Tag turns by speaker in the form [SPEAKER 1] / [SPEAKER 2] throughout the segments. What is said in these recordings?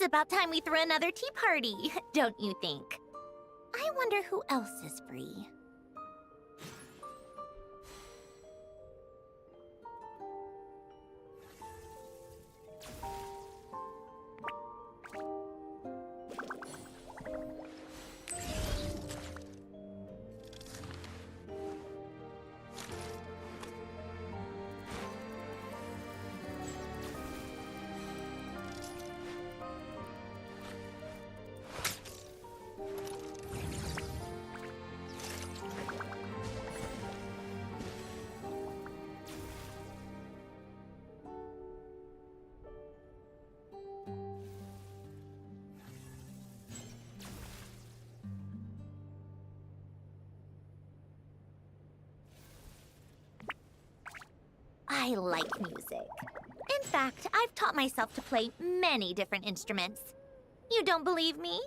[SPEAKER 1] about time we threw another tea party, don't you think? I wonder who else is free. I like music. In fact, I've taught myself to play many different instruments. You don't believe me?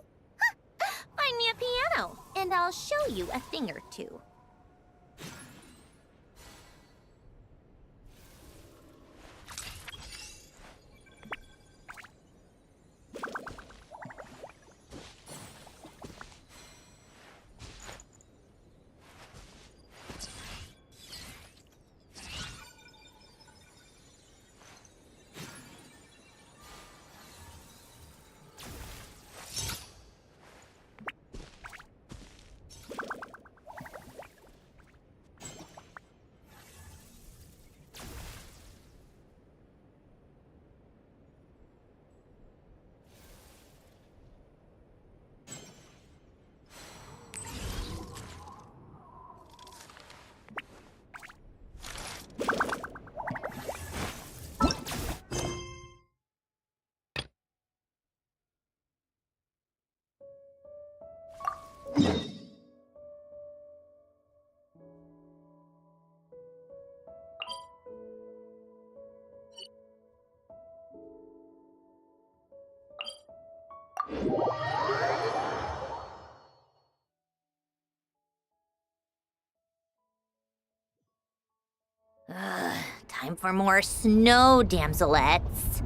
[SPEAKER 1] Find me a piano, and I'll show you a thing or two. Time for more snow damselettes.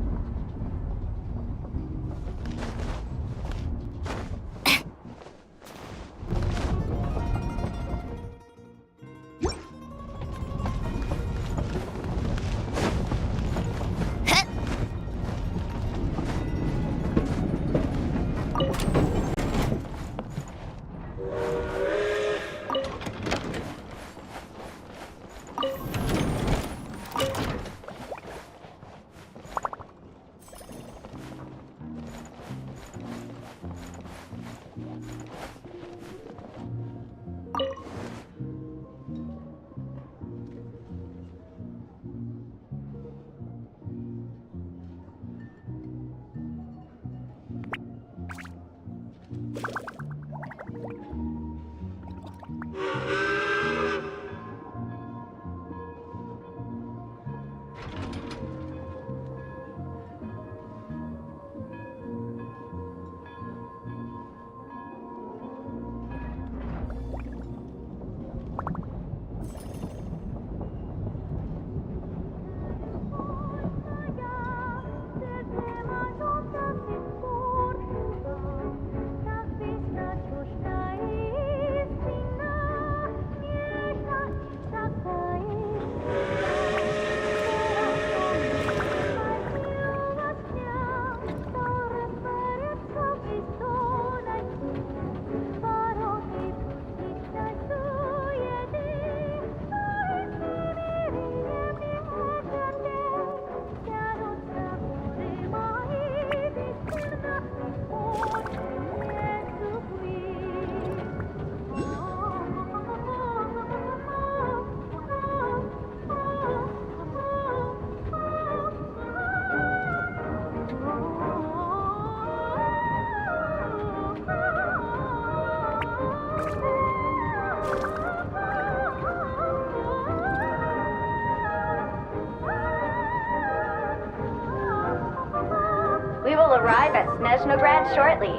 [SPEAKER 2] Arrive at СНЕЖНАЯ shortly.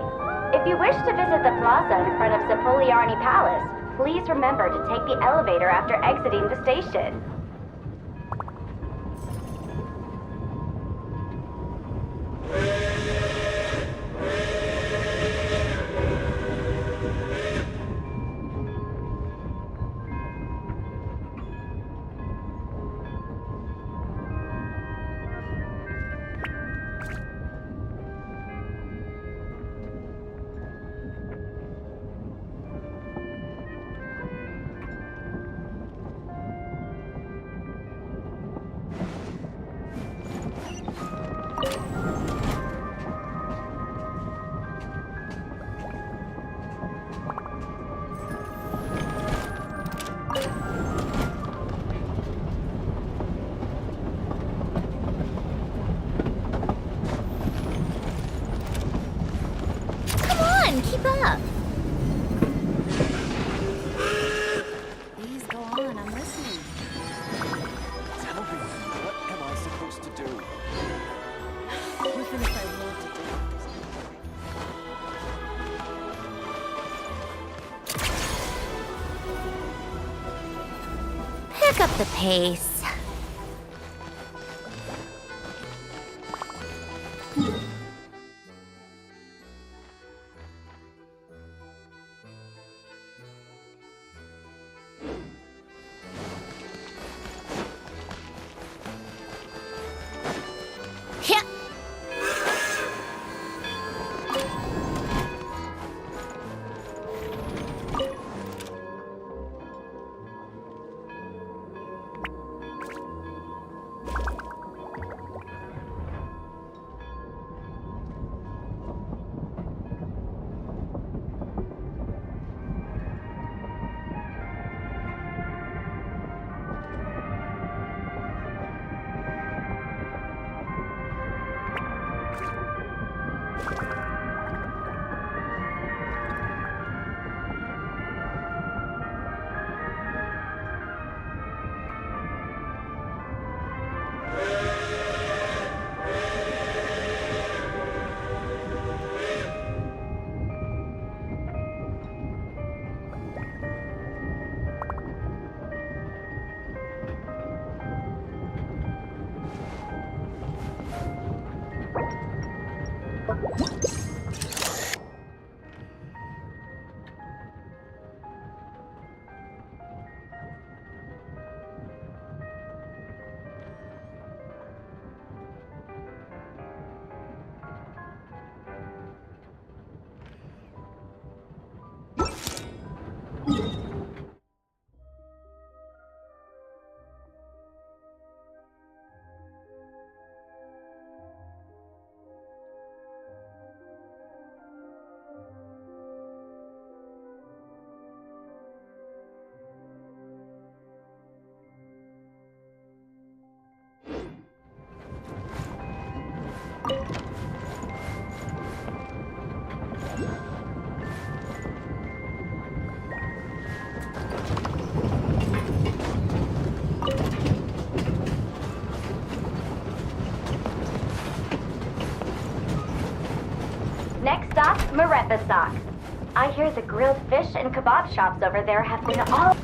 [SPEAKER 2] If you wish to visit the plaza in front of Zapoliarny Palace, please remember to take the elevator after exiting the station.
[SPEAKER 1] Pick up the pace. Yeah.
[SPEAKER 2] Next stop, Marepasak. I hear the grilled fish and kebab shops over there have been all...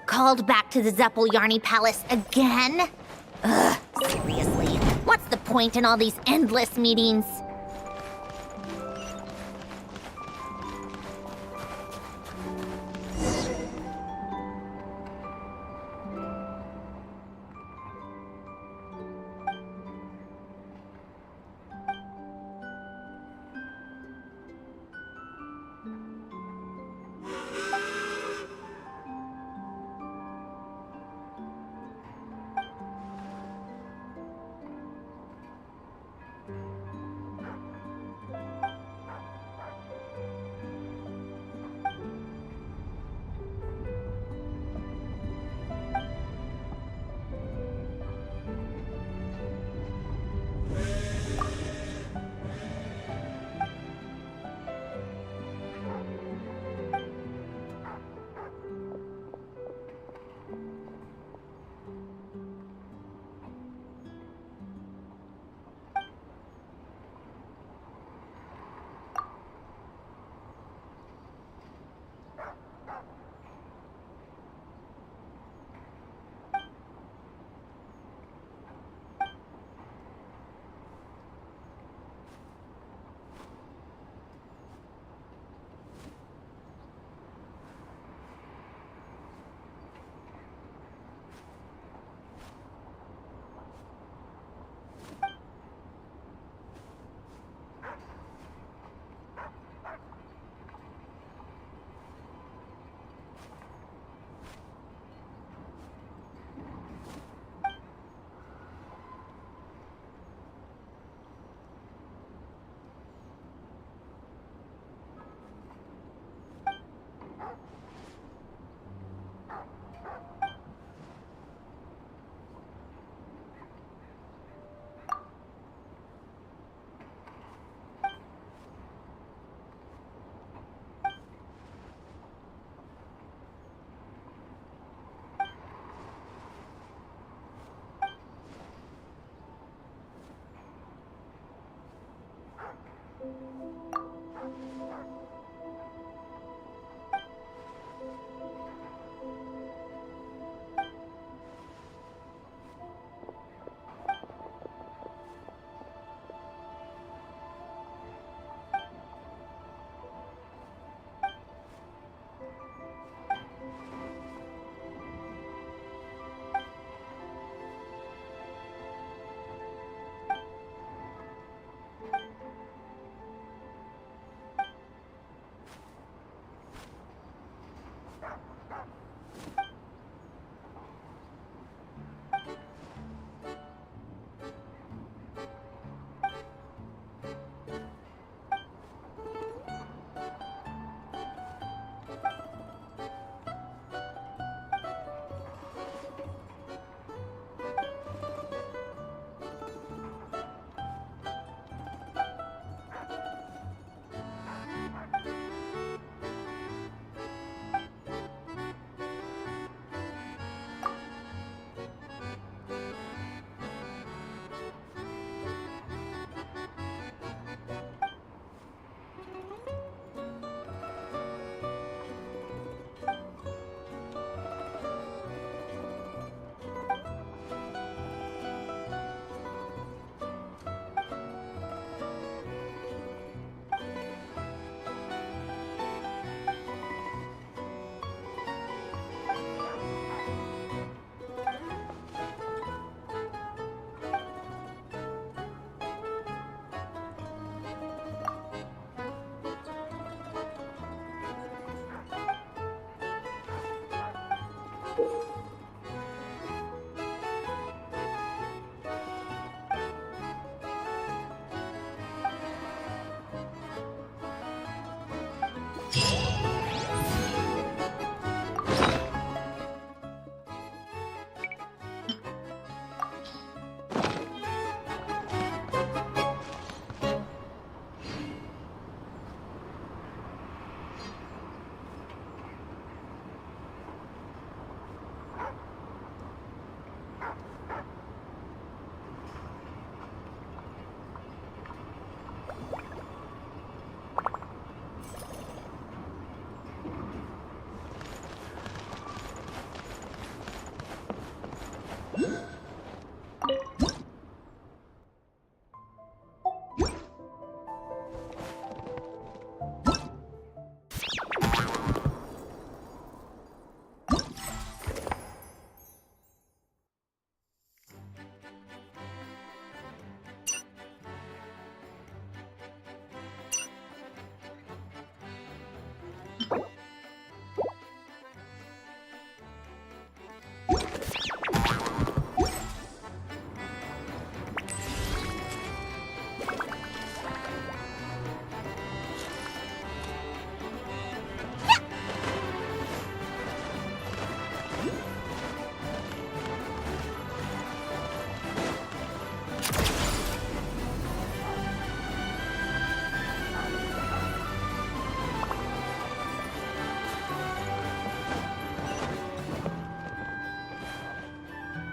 [SPEAKER 1] Called back to the Yarny Palace again? Ugh, seriously. What's the point in all these endless meetings?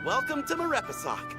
[SPEAKER 3] welcome to Marepasok.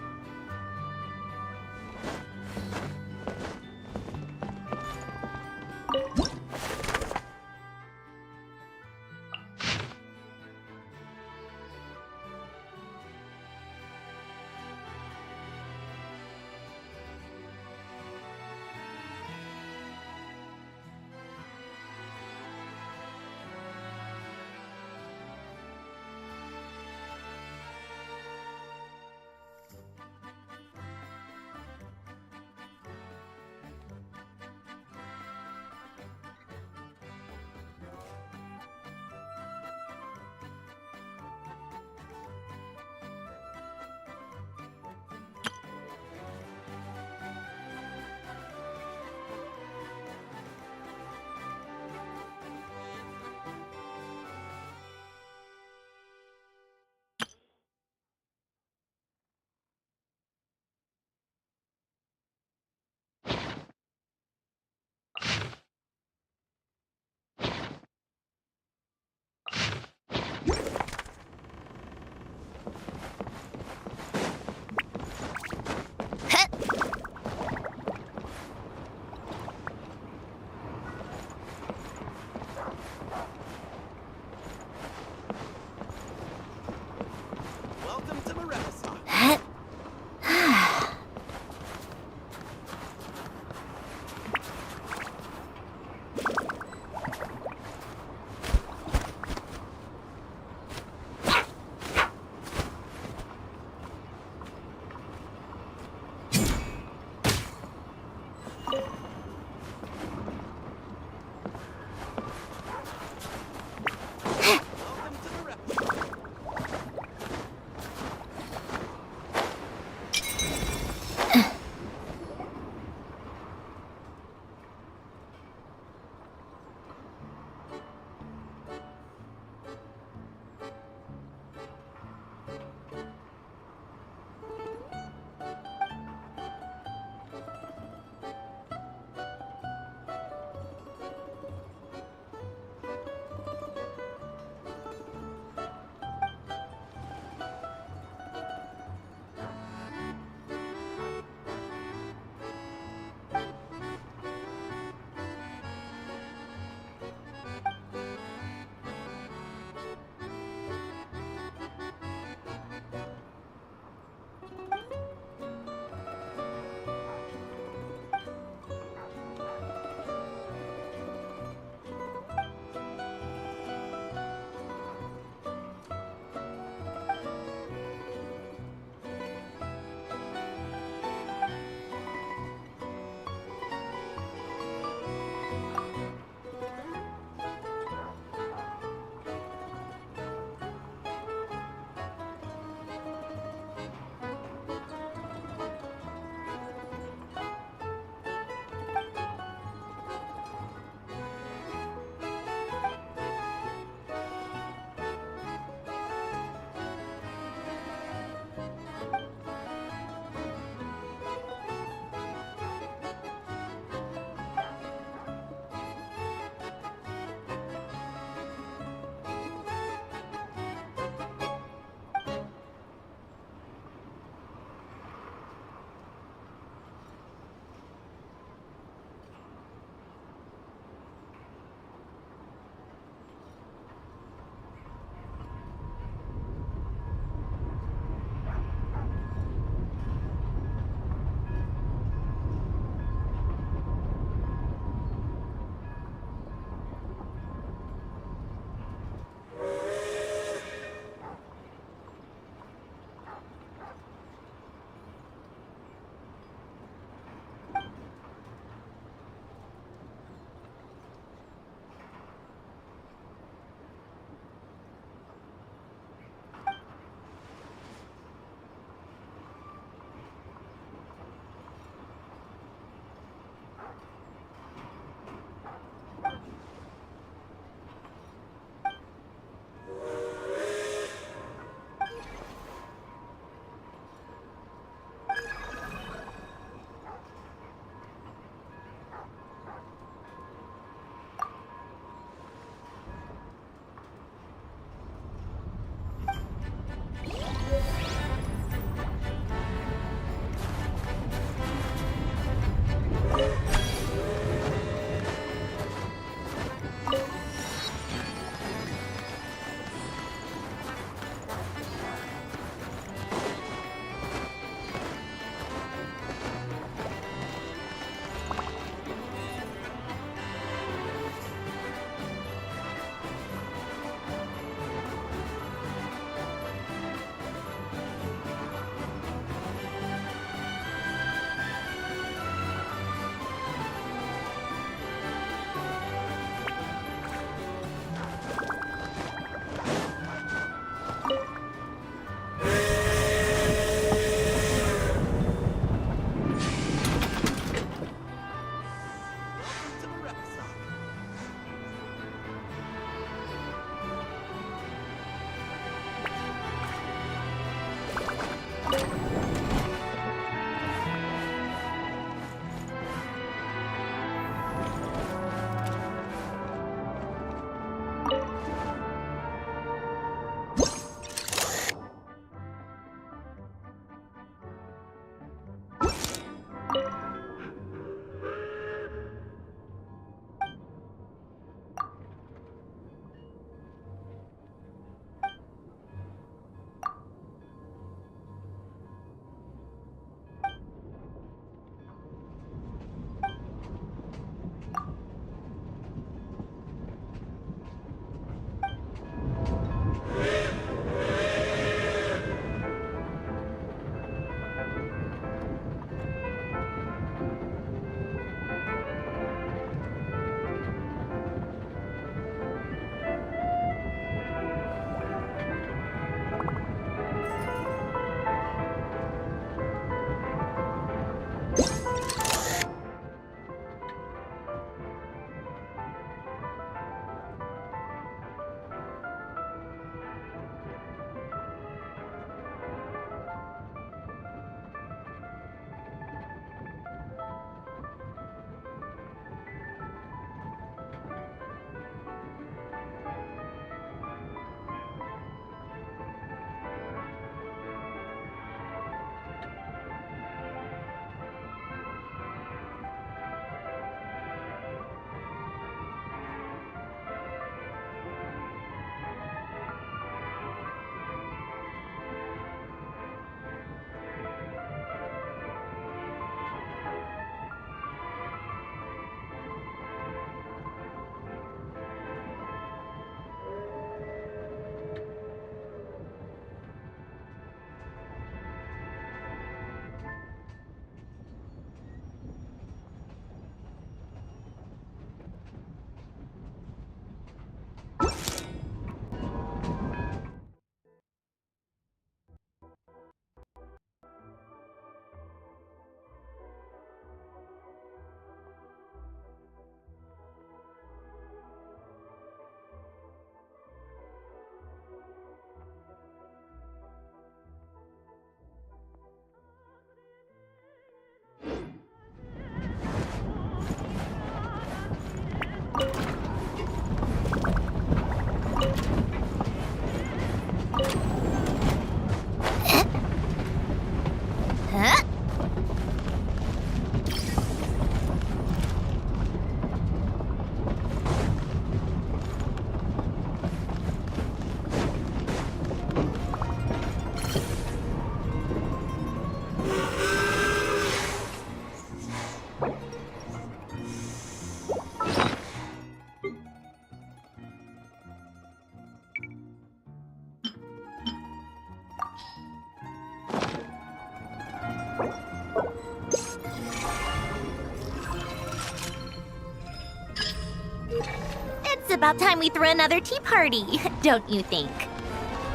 [SPEAKER 1] about time we threw another tea party, don't you think?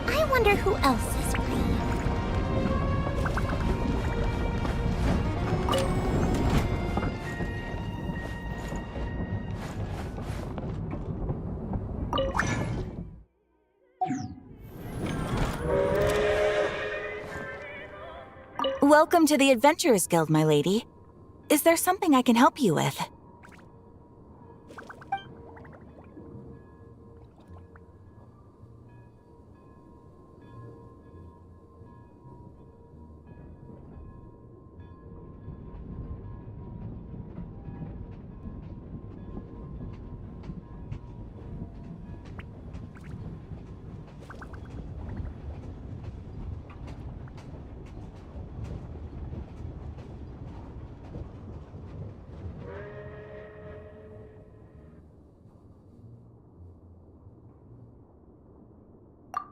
[SPEAKER 1] I wonder who else is free.
[SPEAKER 3] Welcome to the Adventurers Guild, my lady. Is there something I can help you with?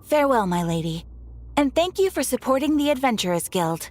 [SPEAKER 3] Farewell, my lady. And thank you for supporting the Adventurers Guild.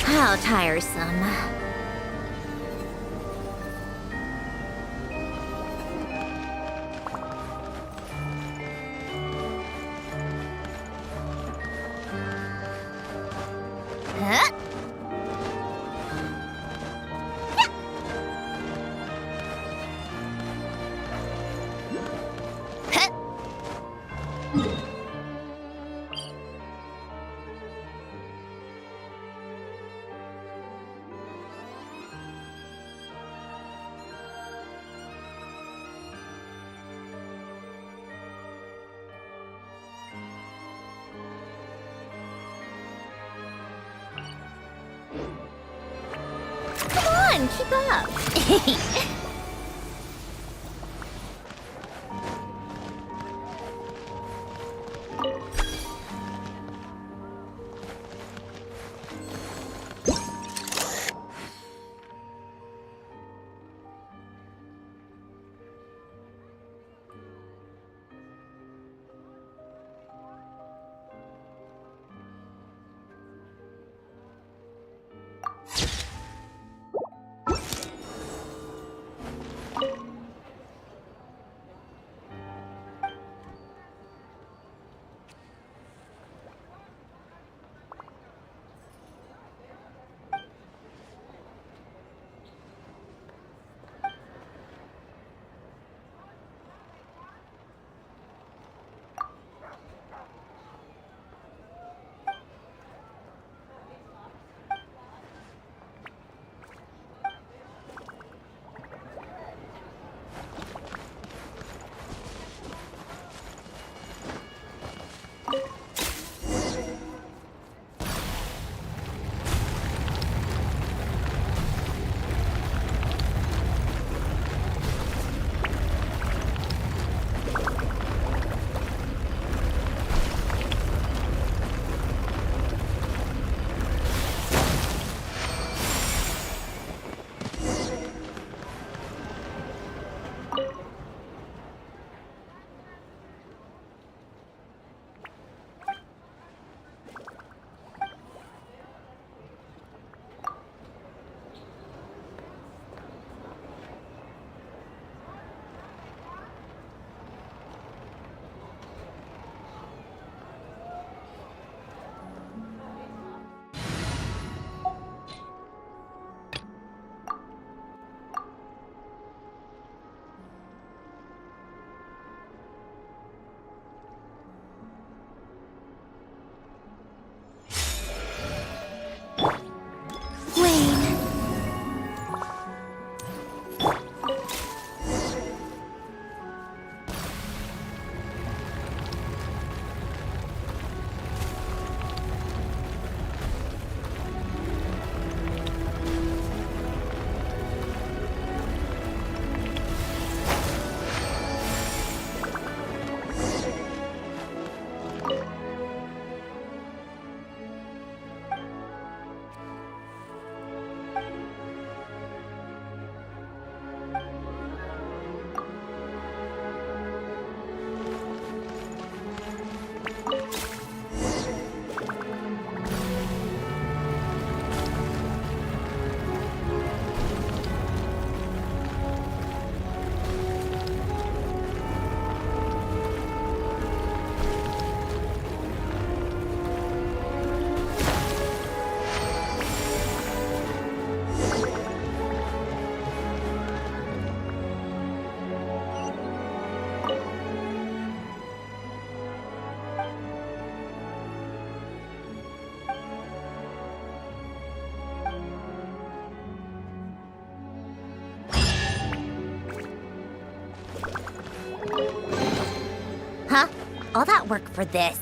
[SPEAKER 1] How tiresome. Huh? Keep up. All that work for this.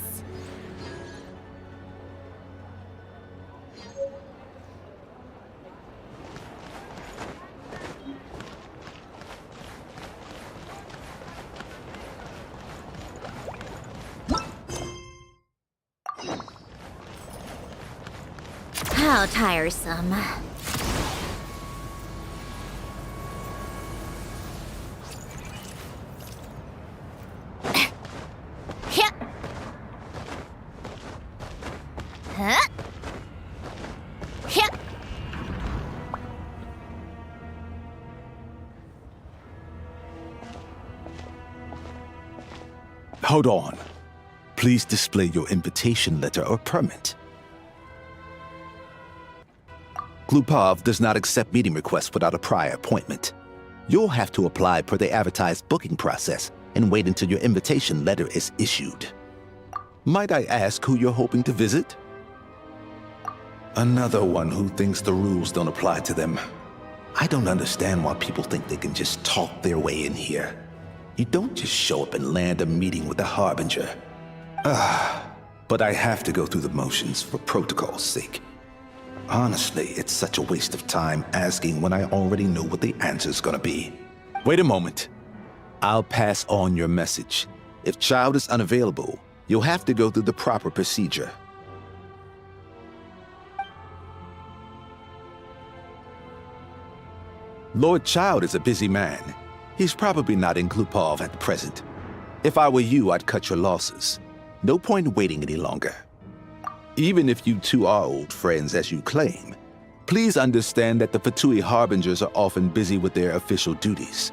[SPEAKER 1] How tiresome.
[SPEAKER 4] Hold on. Please display your invitation letter or permit. Glupov does not accept meeting requests without a prior appointment. You'll have to apply per the advertised booking process and wait until your invitation letter is issued. Might I ask who you're hoping to visit? Another one who thinks the rules don't apply to them. I don't understand why people think they can just talk their way in here. You don't just show up and land a meeting with the Harbinger. But I have to go through the motions for protocol's sake. Honestly, it's such a waste of time asking when I already know what the answer's gonna be. Wait a moment. I'll pass on your message. If Child is unavailable, you'll have to go through the proper procedure. Lord Child is a busy man. He's probably not in Glupov at present. If I were you, I'd cut your losses. No point waiting any longer. Even if you two are old friends as you claim, please understand that the FATUI Harbingers are often busy with their official duties.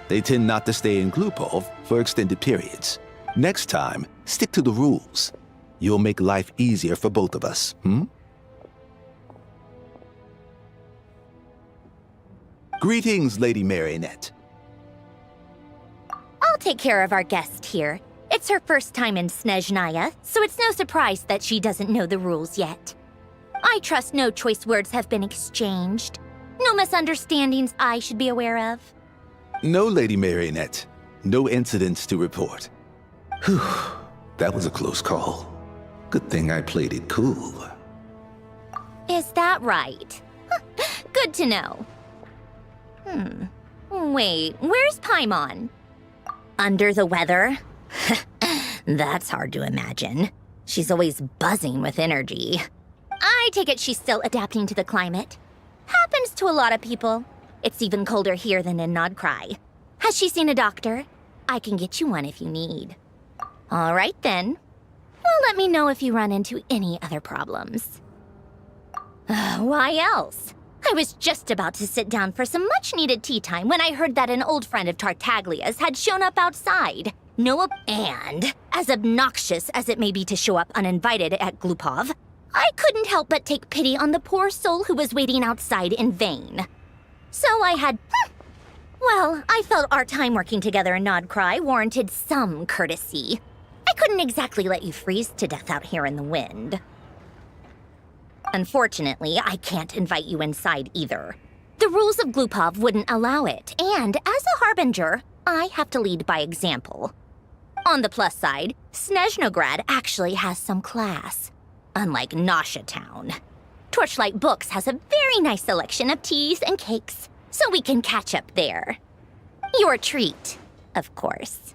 [SPEAKER 4] They tend not to stay in Glupov for extended periods. Next time, stick to the rules. You'll make life easier for both of us, Greetings, Lady Marionette.
[SPEAKER 1] I'll take care of our guest here. It's her first time in СНЕЖНАЯ, so it's no surprise that she doesn't know the rules yet. I trust no choice words have been exchanged. No misunderstandings I should be aware of.
[SPEAKER 4] No, Lady Marionette. No incidents to report. Whew, that was a close call. Good thing I played it cool.
[SPEAKER 1] Is that right? Good to know. Wait, where's Paimon? Under the weather? That's hard to imagine. She's always buzzing with energy. I take it she's still adapting to the climate. Happens to a lot of people. It's even colder here than in Nodcry. Has she seen a doctor? I can get you one if you need. All right then. Well, let me know if you run into any other problems. Why else? I was just about to sit down for some much-needed tea time when I heard that an old friend of Tartaglia's had shown up outside. And, as obnoxious as it may be to show up uninvited at Glupov, I couldn't help but take pity on the poor soul who was waiting outside in vain. So I had... Well, I felt our time working together in Nodcry warranted some courtesy. I couldn't exactly let you freeze to death out here in the wind. Unfortunately, I can't invite you inside either. The rules of Glupov wouldn't allow it, and as a Harbinger, I have to lead by example. On the plus side, Snezhnograd actually has some class, unlike Nausea Town. Torchlight Books has a very nice selection of teas and cakes, so we can catch up there. Your treat, of course.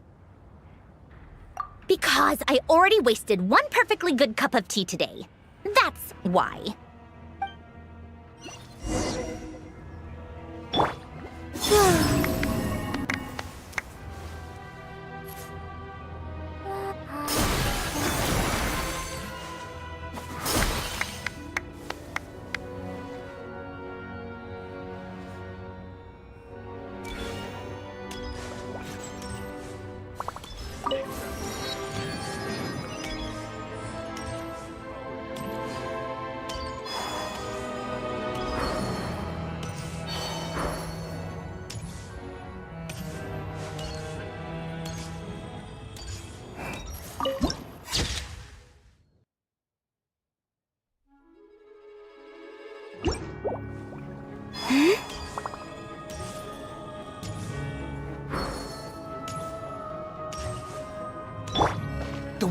[SPEAKER 1] Because I already wasted one perfectly good cup of tea today. That's why.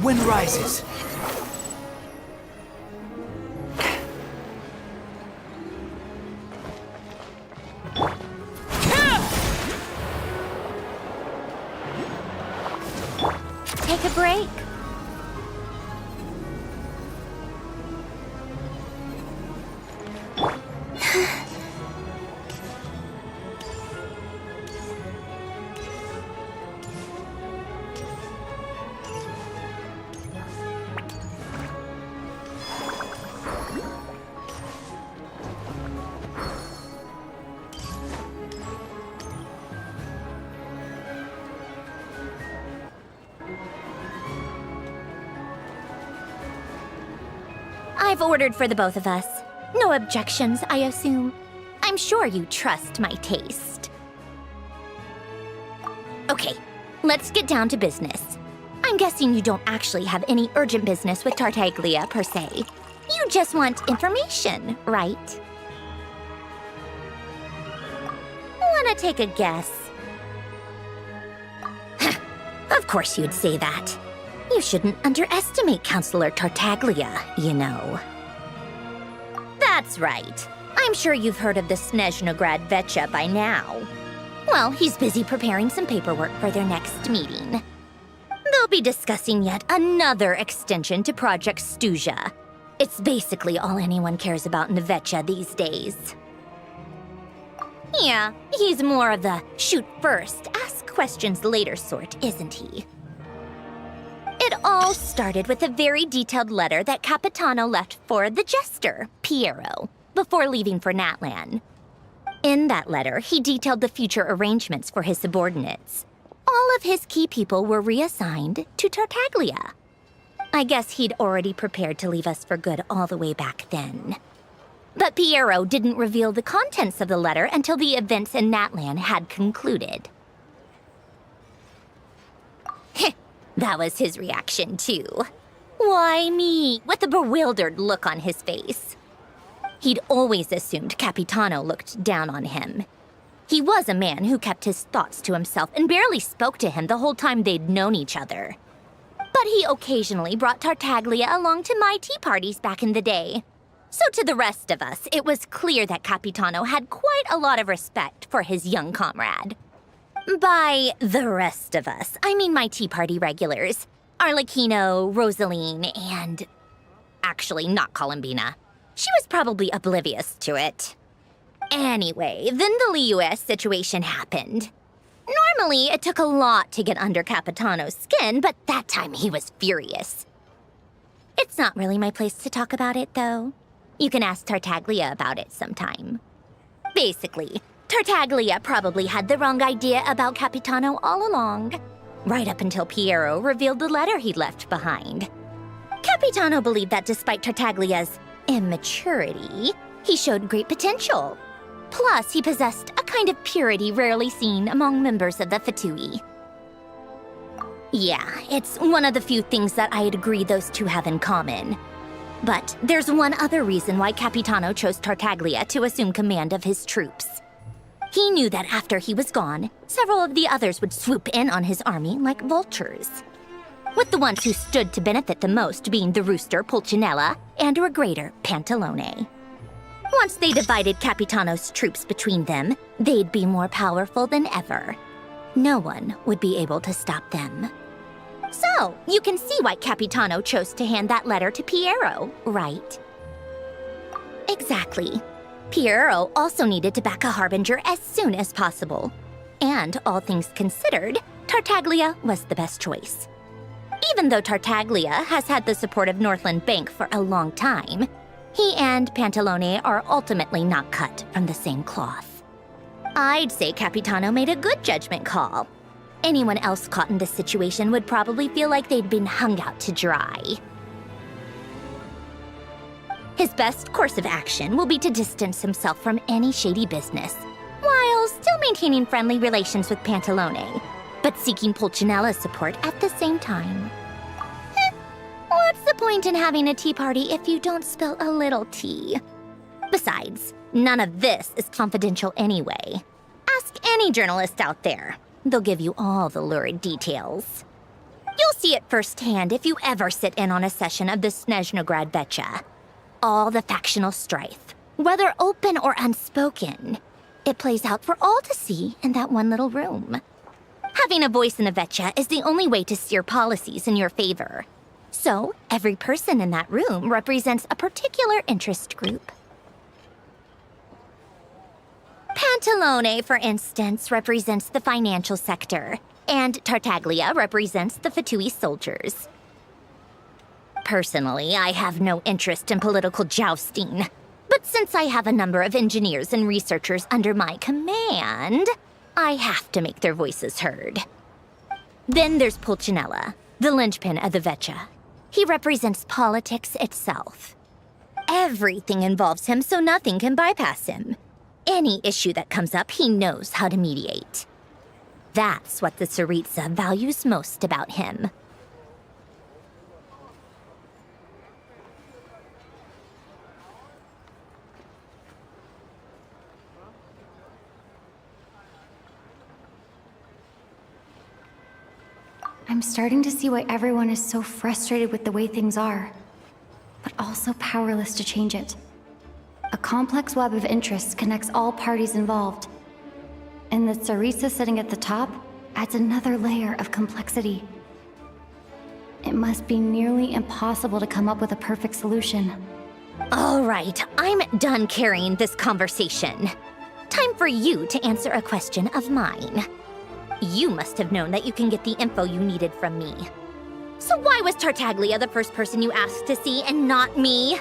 [SPEAKER 5] wind rises.
[SPEAKER 1] Take a break. I've ordered for the both of us. No objections, I assume. I'm sure you trust my taste. Okay, let's get down to business. I'm guessing you don't actually have any urgent business with Tartaglia, per se. You just want information, right? Wanna take a guess? Of course you'd say that. You shouldn't underestimate Counselor Tartaglia, you know. That's right. I'm sure you've heard of the СНЕЖНАЯ УЖЕ by now. Well, he's busy preparing some paperwork for their next meeting. They'll be discussing yet another extension to Project СТУЖЕТ. It's basically all anyone cares about in the ВСТУПАЕМ these days. Yeah, he's more of the shoot first, ask questions later sort, isn't he? It all started with a very detailed letter that Capitano left for the jester, Piero, before leaving for Natlan. In that letter, he detailed the future arrangements for his subordinates. All of his key people were reassigned to Tartaglia. I guess he'd already prepared to leave us for good all the way back then. But Piero didn't reveal the contents of the letter until the events in Natlan had concluded. That was his reaction, too. Why me? With a bewildered look on his face. He'd always assumed Capitano looked down on him. He was a man who kept his thoughts to himself and barely spoke to him the whole time they'd known each other. But he occasionally brought Tartaglia along to my tea parties back in the day. So to the rest of us, it was clear that Capitano had quite a lot of respect for his young comrade. By the rest of us, I mean my tea party regulars. Arlecchino, Rosaline, and... actually, not Columbina. She was probably oblivious to it. Anyway, then the Liues situation happened. Normally, it took a lot to get under Capitano's skin, but that time he was furious. It's not really my place to talk about it, though. You can ask Tartaglia about it sometime. Basically, Tartaglia probably had the wrong idea about Capitano all along, right up until Piero revealed the letter he'd left behind. Capitano believed that despite Tartaglia's immaturity, he showed great potential. Plus, he possessed a kind of purity rarely seen among members of the FATUI. Yeah, it's one of the few things that I'd agree those two have in common. But there's one other reason why Capitano chose Tartaglia to assume command of his troops. He knew that after he was gone, several of the others would swoop in on his army like vultures. With the ones who stood to benefit the most being the rooster Pulcinella and Regrator Pantalone. Once they divided Capitano's troops between them, they'd be more powerful than ever. No one would be able to stop them. So, you can see why Capitano chose to hand that letter to Piero, right? Exactly. Piero also needed to back a harbinger as soon as possible. And, all things considered, Tartaglia was the best choice. Even though Tartaglia has had the support of Northland Bank for a long time, he and Pantalone are ultimately not cut from the same cloth. I'd say Capitano made a good judgment call. Anyone else caught in this situation would probably feel like they'd been hung out to dry. His best course of action will be to distance himself from any shady business, while still maintaining friendly relations with Pantalone, but seeking Pulcinella's support at the same time. What's the point in having a tea party if you don't spill a little tea? Besides, none of this is confidential anyway. Ask any journalist out there. They'll give you all the lurid details. You'll see it firsthand if you ever sit in on a session of the СНЕЖНАЯ УЖЕ. All the factional strife, whether open or unspoken, it plays out for all to see in that one little room. Having a voice in the Vecha is the only way to steer policies in your favor. So, every person in that room represents a particular interest group. Pantalone, for instance, represents the financial sector, and Tartaglia represents the FATUI soldiers. Personally, I have no interest in political jousting, but since I have a number of engineers and researchers under my command, I have to make their voices heard. Then there's Pulcinella, the linchpin of the Vecha. He represents politics itself. Everything involves him, so nothing can bypass him. Any issue that comes up, he knows how to mediate. That's what the ЦАРИЦУ values most about him.
[SPEAKER 5] I'm starting to see why everyone is so frustrated with the way things are, but also powerless to change it. A complex web of interests connects all parties involved, and the ЦАРИЦУ sitting at the top adds another layer of complexity. It must be nearly impossible to come up with a perfect solution.
[SPEAKER 1] All right, I'm done carrying this conversation. Time for you to answer a question of mine. You must have known that you can get the info you needed from me. So why was Tartaglia the first person you asked to see and not me?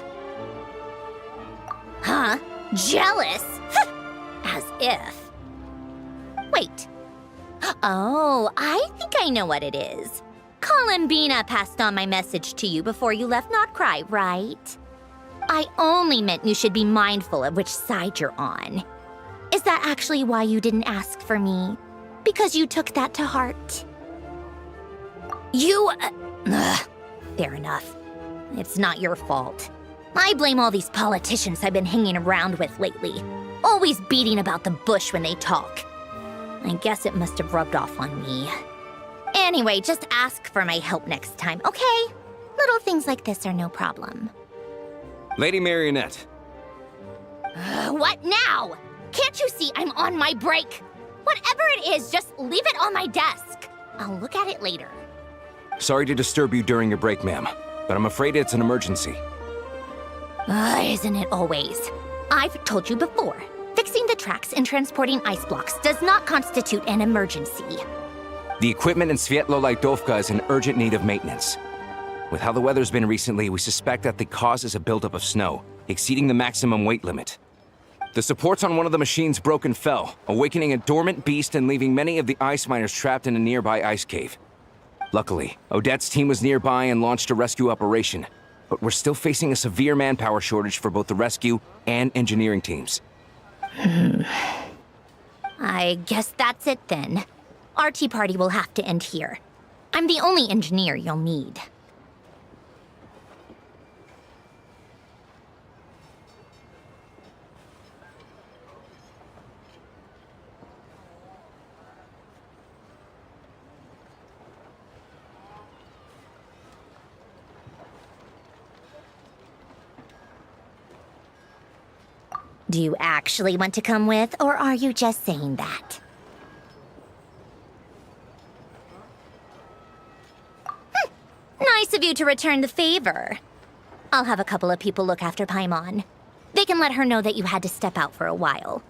[SPEAKER 1] Huh? Jealous? As if. Wait. Oh, I think I know what it is. Columbina passed on my message to you before you left Not Cry, right? I only meant you should be mindful of which side you're on. Is that actually why you didn't ask for me? Because you took that to heart? Fair enough. It's not your fault. I blame all these politicians I've been hanging around with lately, always beating about the bush when they talk. I guess it must have rubbed off on me. Anyway, just ask for my help next time, okay? Little things like this are no problem.
[SPEAKER 6] Lady Marionette.
[SPEAKER 1] What now? Can't you see I'm on my break? Whatever it is, just leave it on my desk. I'll look at it later.
[SPEAKER 6] Sorry to disturb you during your break, ma'am, but I'm afraid it's an emergency.
[SPEAKER 1] Isn't it always? I've told you before, fixing the tracks and transporting ice blocks does not constitute an emergency.
[SPEAKER 6] The equipment in Svietlo-Lightovka is in urgent need of maintenance. With how the weather's been recently, we suspect that the cause is a buildup of snow, exceeding the maximum weight limit. The supports on one of the machines broke and fell, awakening a dormant beast and leaving many of the ice miners trapped in a nearby ice cave. Luckily, Odette's team was nearby and launched a rescue operation, but we're still facing a severe manpower shortage for both the rescue and engineering teams.
[SPEAKER 1] I guess that's it then. Our tea party will have to end here. I'm the only engineer you'll need. Do you actually want to come with, or are you just saying that? Nice of you to return the favor. I'll have a couple of people look after Paimon. They can let her know that you had to step out for a while.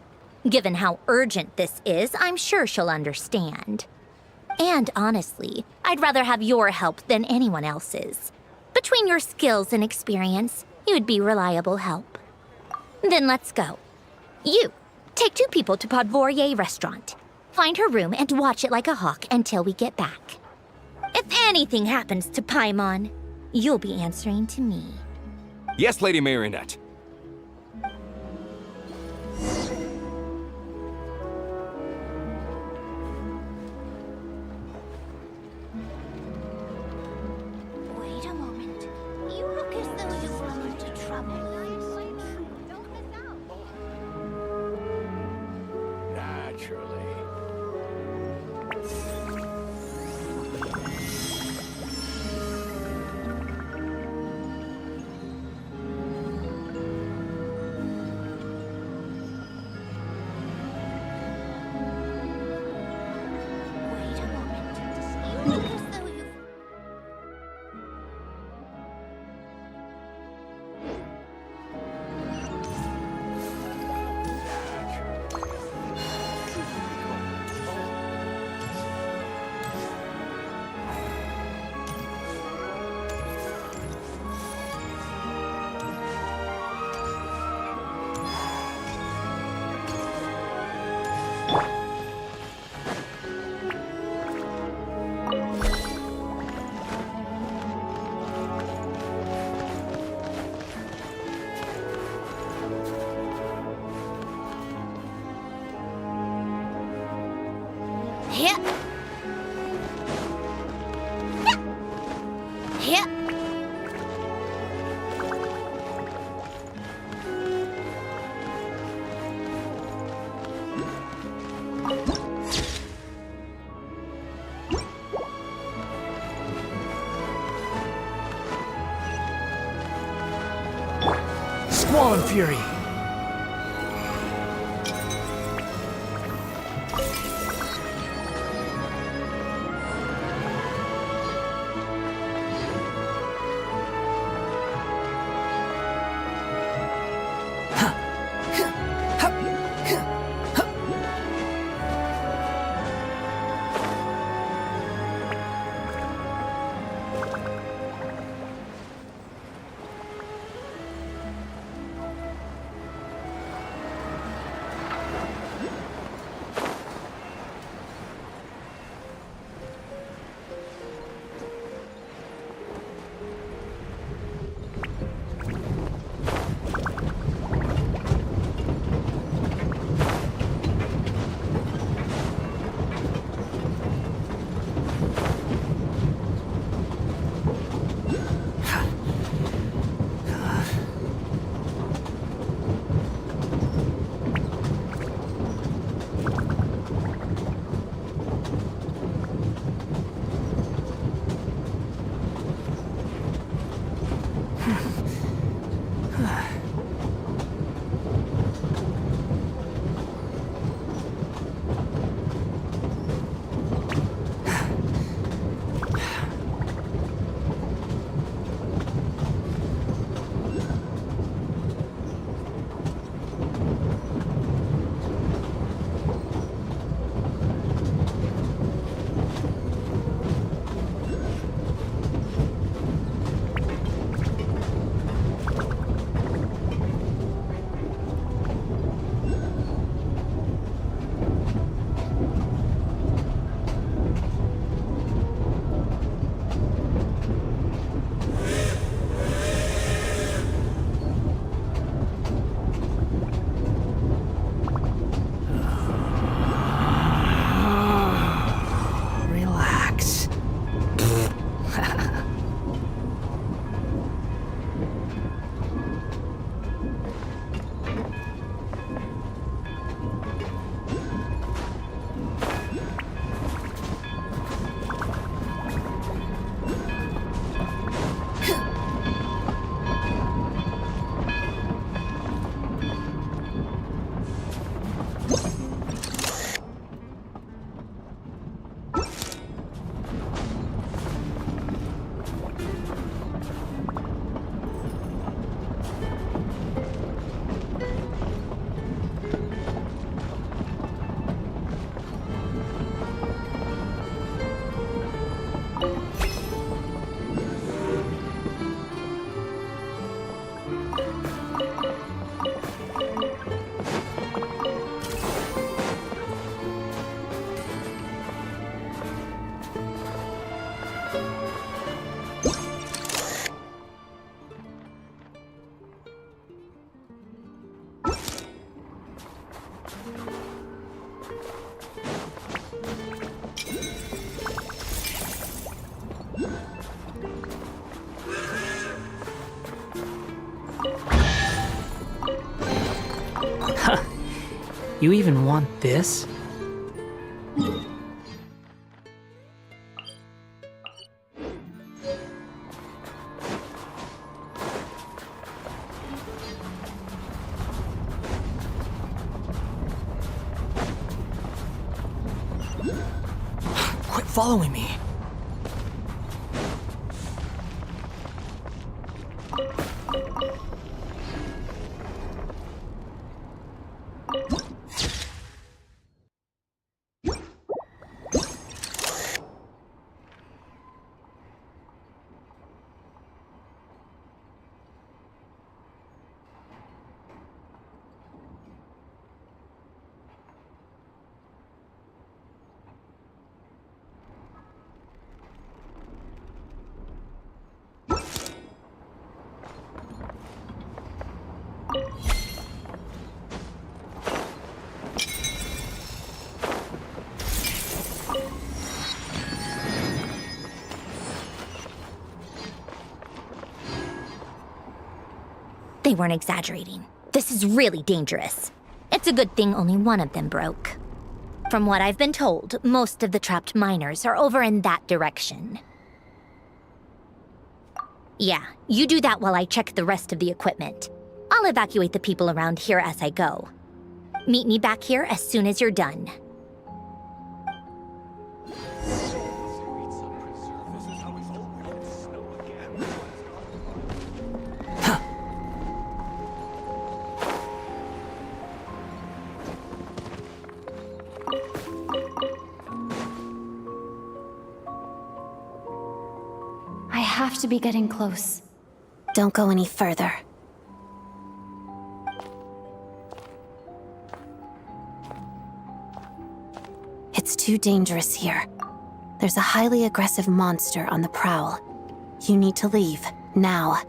[SPEAKER 1] Given how urgent this is, I'm sure she'll understand. And honestly, I'd rather have your help than anyone else's. Between your skills and experience, you'd be reliable help. Then let's go. You, take 2 people to Podvorye restaurant. Find her room and watch it like a hawk until we get back. If anything happens to Paimon, you'll be answering to me.
[SPEAKER 6] Yes, Lady Marionette.
[SPEAKER 1] Wait a moment. You look as though you've run into trouble.
[SPEAKER 4] Naturally.
[SPEAKER 1] Hip. Hip.
[SPEAKER 7] Squall and Fury. You even want this? Quit following me.
[SPEAKER 1] They weren't exaggerating. This is really dangerous. It's a good thing only one of them broke. From what I've been told, most of the trapped miners are over in that direction. Yeah, you do that while I check the rest of the equipment. I'll evacuate the people around here as I go. Meet me back here as soon as you're done.
[SPEAKER 5] I have to be getting close.
[SPEAKER 8] Don't go any further. It's too dangerous here. There's a highly aggressive monster on the prowl. You need to leave, now.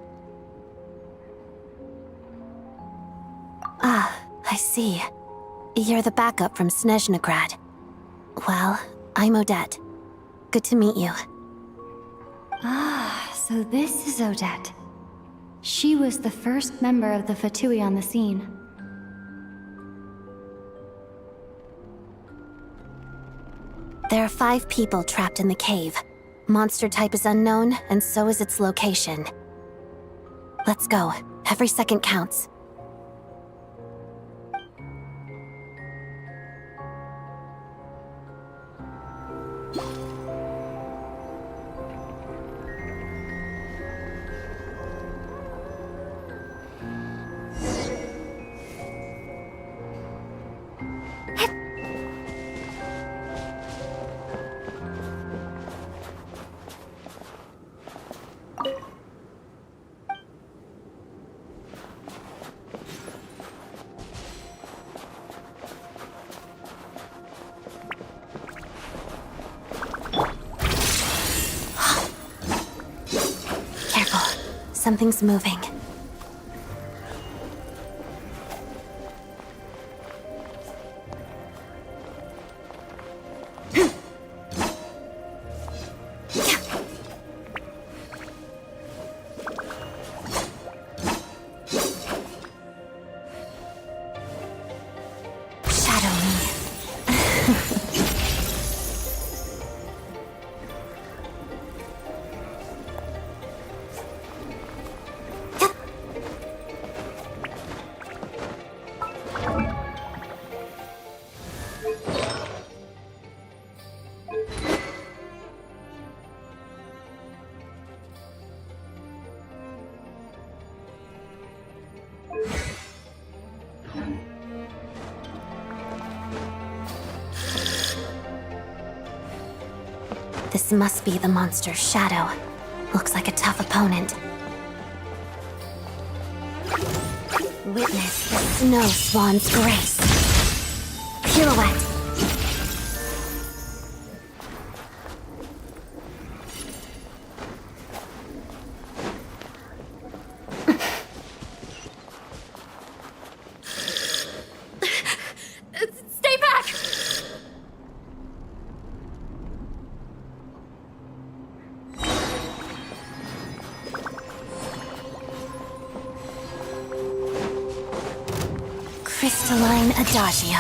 [SPEAKER 8] Ah, I see. You're the backup from Snezhnagrad. Well, I'm Odette. Good to meet you.
[SPEAKER 5] Ah, so this is Odette. She was the first member of the FATUI on the scene.
[SPEAKER 8] There are 5 people trapped in the cave. Monster type is unknown, and so is its location. Let's go. Every second counts. Something's moving. Shadow me. This must be the monster's shadow. Looks like a tough opponent. Witness the snow swan's grace. Pirouette.
[SPEAKER 1] Stay back!
[SPEAKER 8] Crystalline Adagio.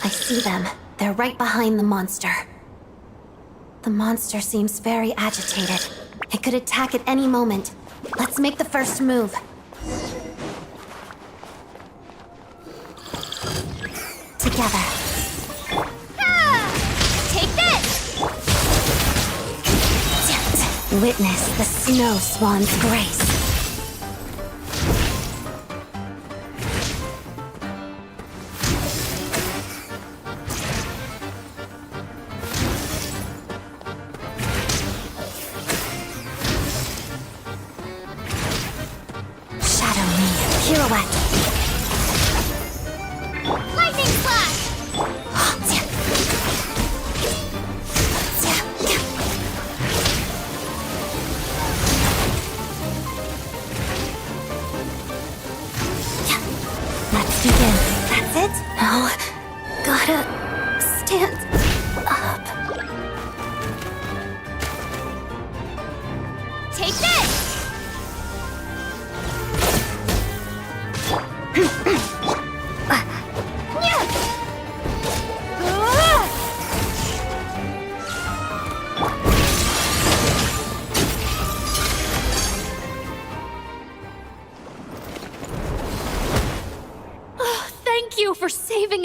[SPEAKER 8] I see them. They're right behind the monster. The monster seems very agitated. It could attack at any moment. Let's make the first move. Together.
[SPEAKER 1] Take this!
[SPEAKER 8] Witness the snow swan's grace.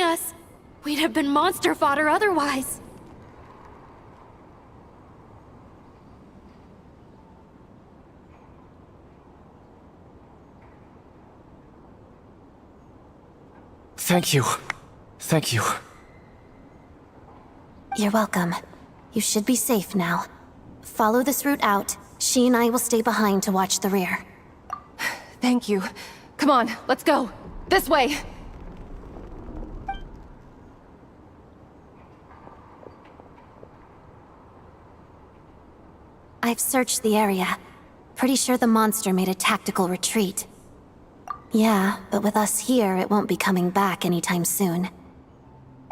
[SPEAKER 9] us. We'd have been monster fodder otherwise.
[SPEAKER 7] Thank you. Thank you.
[SPEAKER 8] You're welcome. You should be safe now. Follow this route out. She and I will stay behind to watch the rear.
[SPEAKER 9] Thank you. Come on, let's go. This way.
[SPEAKER 8] I've searched the area. Pretty sure the monster made a tactical retreat. Yeah, but with us here, it won't be coming back anytime soon.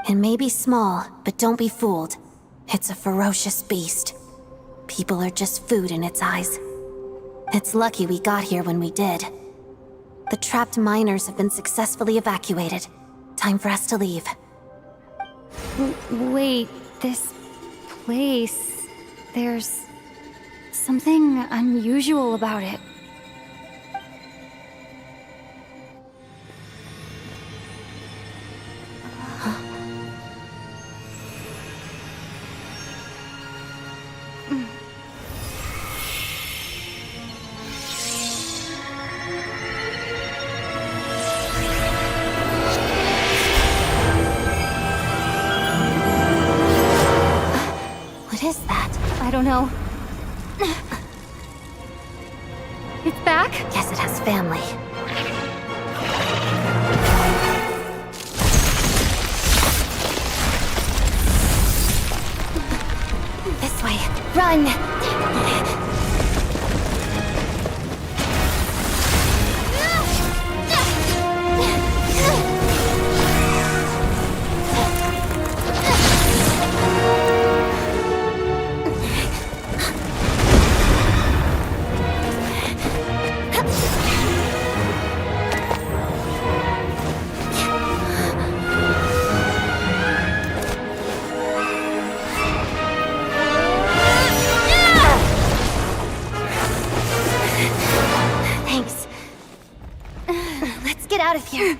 [SPEAKER 8] It may be small, but don't be fooled. It's a ferocious beast. People are just food in its eyes. It's lucky we got here when we did. The trapped miners have been successfully evacuated. Time for us to leave.
[SPEAKER 5] Wait, this place... There's... something unusual about it.
[SPEAKER 8] What is that?
[SPEAKER 5] I don't know. It's back?
[SPEAKER 8] Guess it has family. This way. Run! Thanks. Let's get out of here.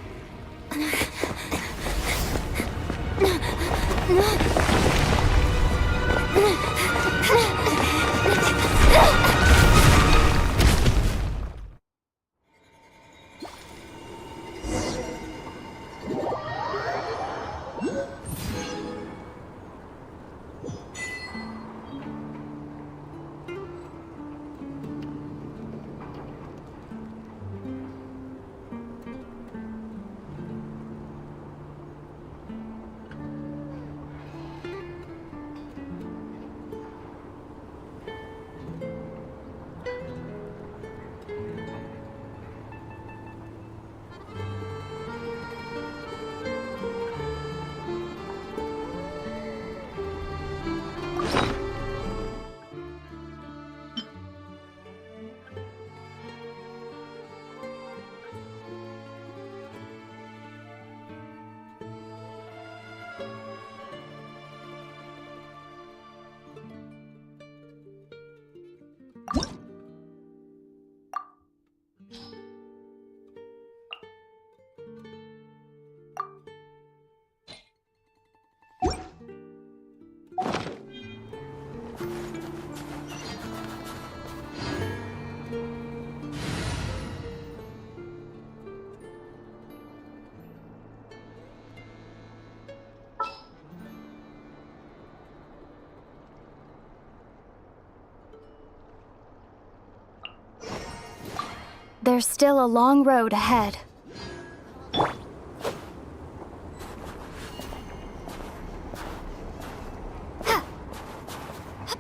[SPEAKER 5] There's still a long road ahead.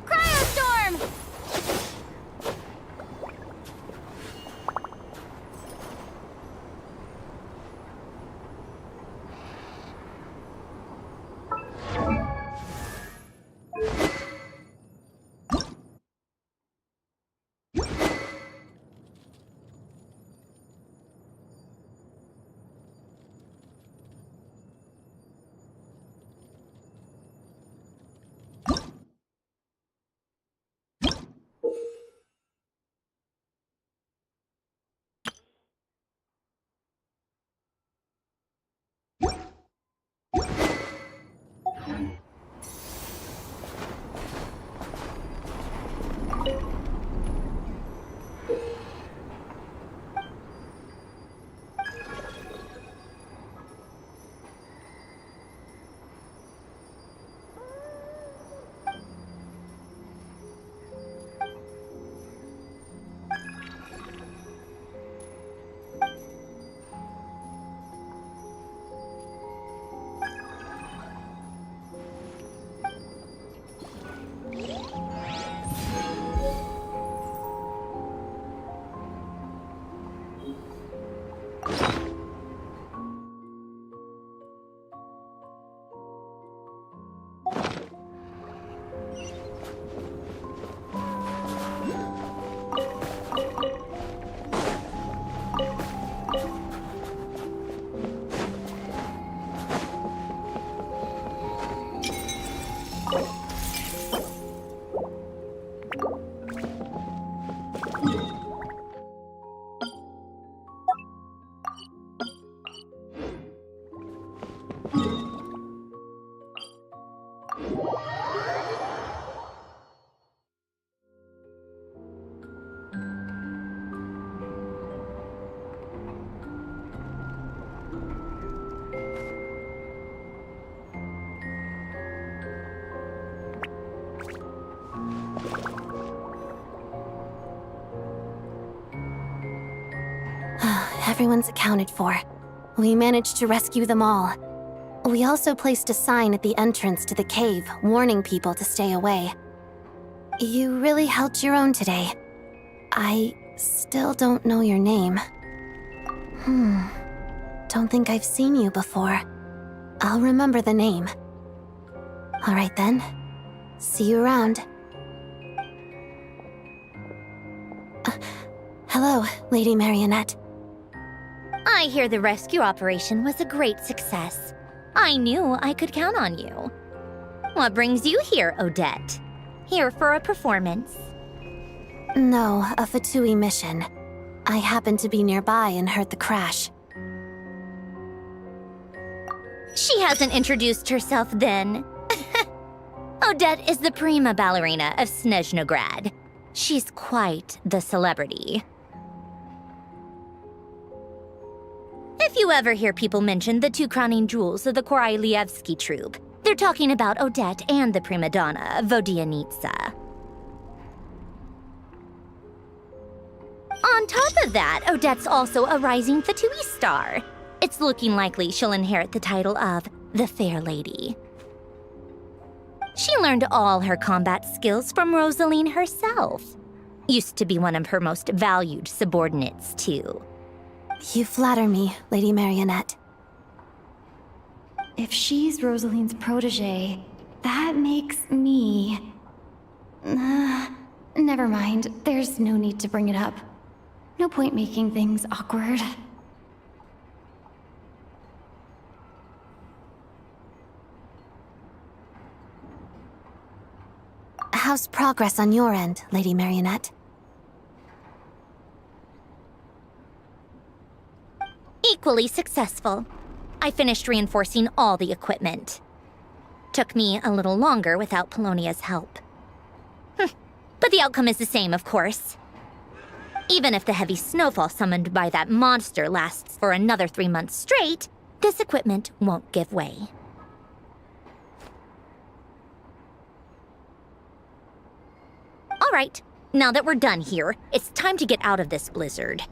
[SPEAKER 1] Cryostorm!
[SPEAKER 8] Everyone's accounted for. We managed to rescue them all. We also placed a sign at the entrance to the cave, warning people to stay away. You really held your own today. I still don't know your name. Don't think I've seen you before. I'll remember the name. All right then. See you around. Hello, Lady Marionette.
[SPEAKER 1] I hear the rescue operation was a great success. I knew I could count on you. What brings you here, Odette? Here for a performance?
[SPEAKER 8] No, a FATUI mission. I happened to be nearby and heard the crash.
[SPEAKER 1] She hasn't introduced herself then. Odette is the prima ballerina of СНЕЖНАЯ. She's quite the celebrity. If you ever hear people mention the two crowning jewels of the Korolievsky troupe, they're talking about Odette and the prima donna, Vodianitsa. On top of that, Odette's also a rising FATUI star. It's looking likely she'll inherit the title of the Fair Lady. She learned all her combat skills from Rosaline herself. Used to be one of her most valued subordinates, too.
[SPEAKER 8] You flatter me, Lady Marionette.
[SPEAKER 5] If she's Rosaline's protege, that makes me... never mind. There's no need to bring it up. No point making things awkward.
[SPEAKER 8] How's progress on your end, Lady Marionette?
[SPEAKER 1] Equally successful. I finished reinforcing all the equipment. Took me a little longer without Polonia's help. But the outcome is the same, of course. Even if the heavy snowfall summoned by that monster lasts for another 3 months straight, this equipment won't give way. All right, now that we're done here, it's time to get out of this blizzard.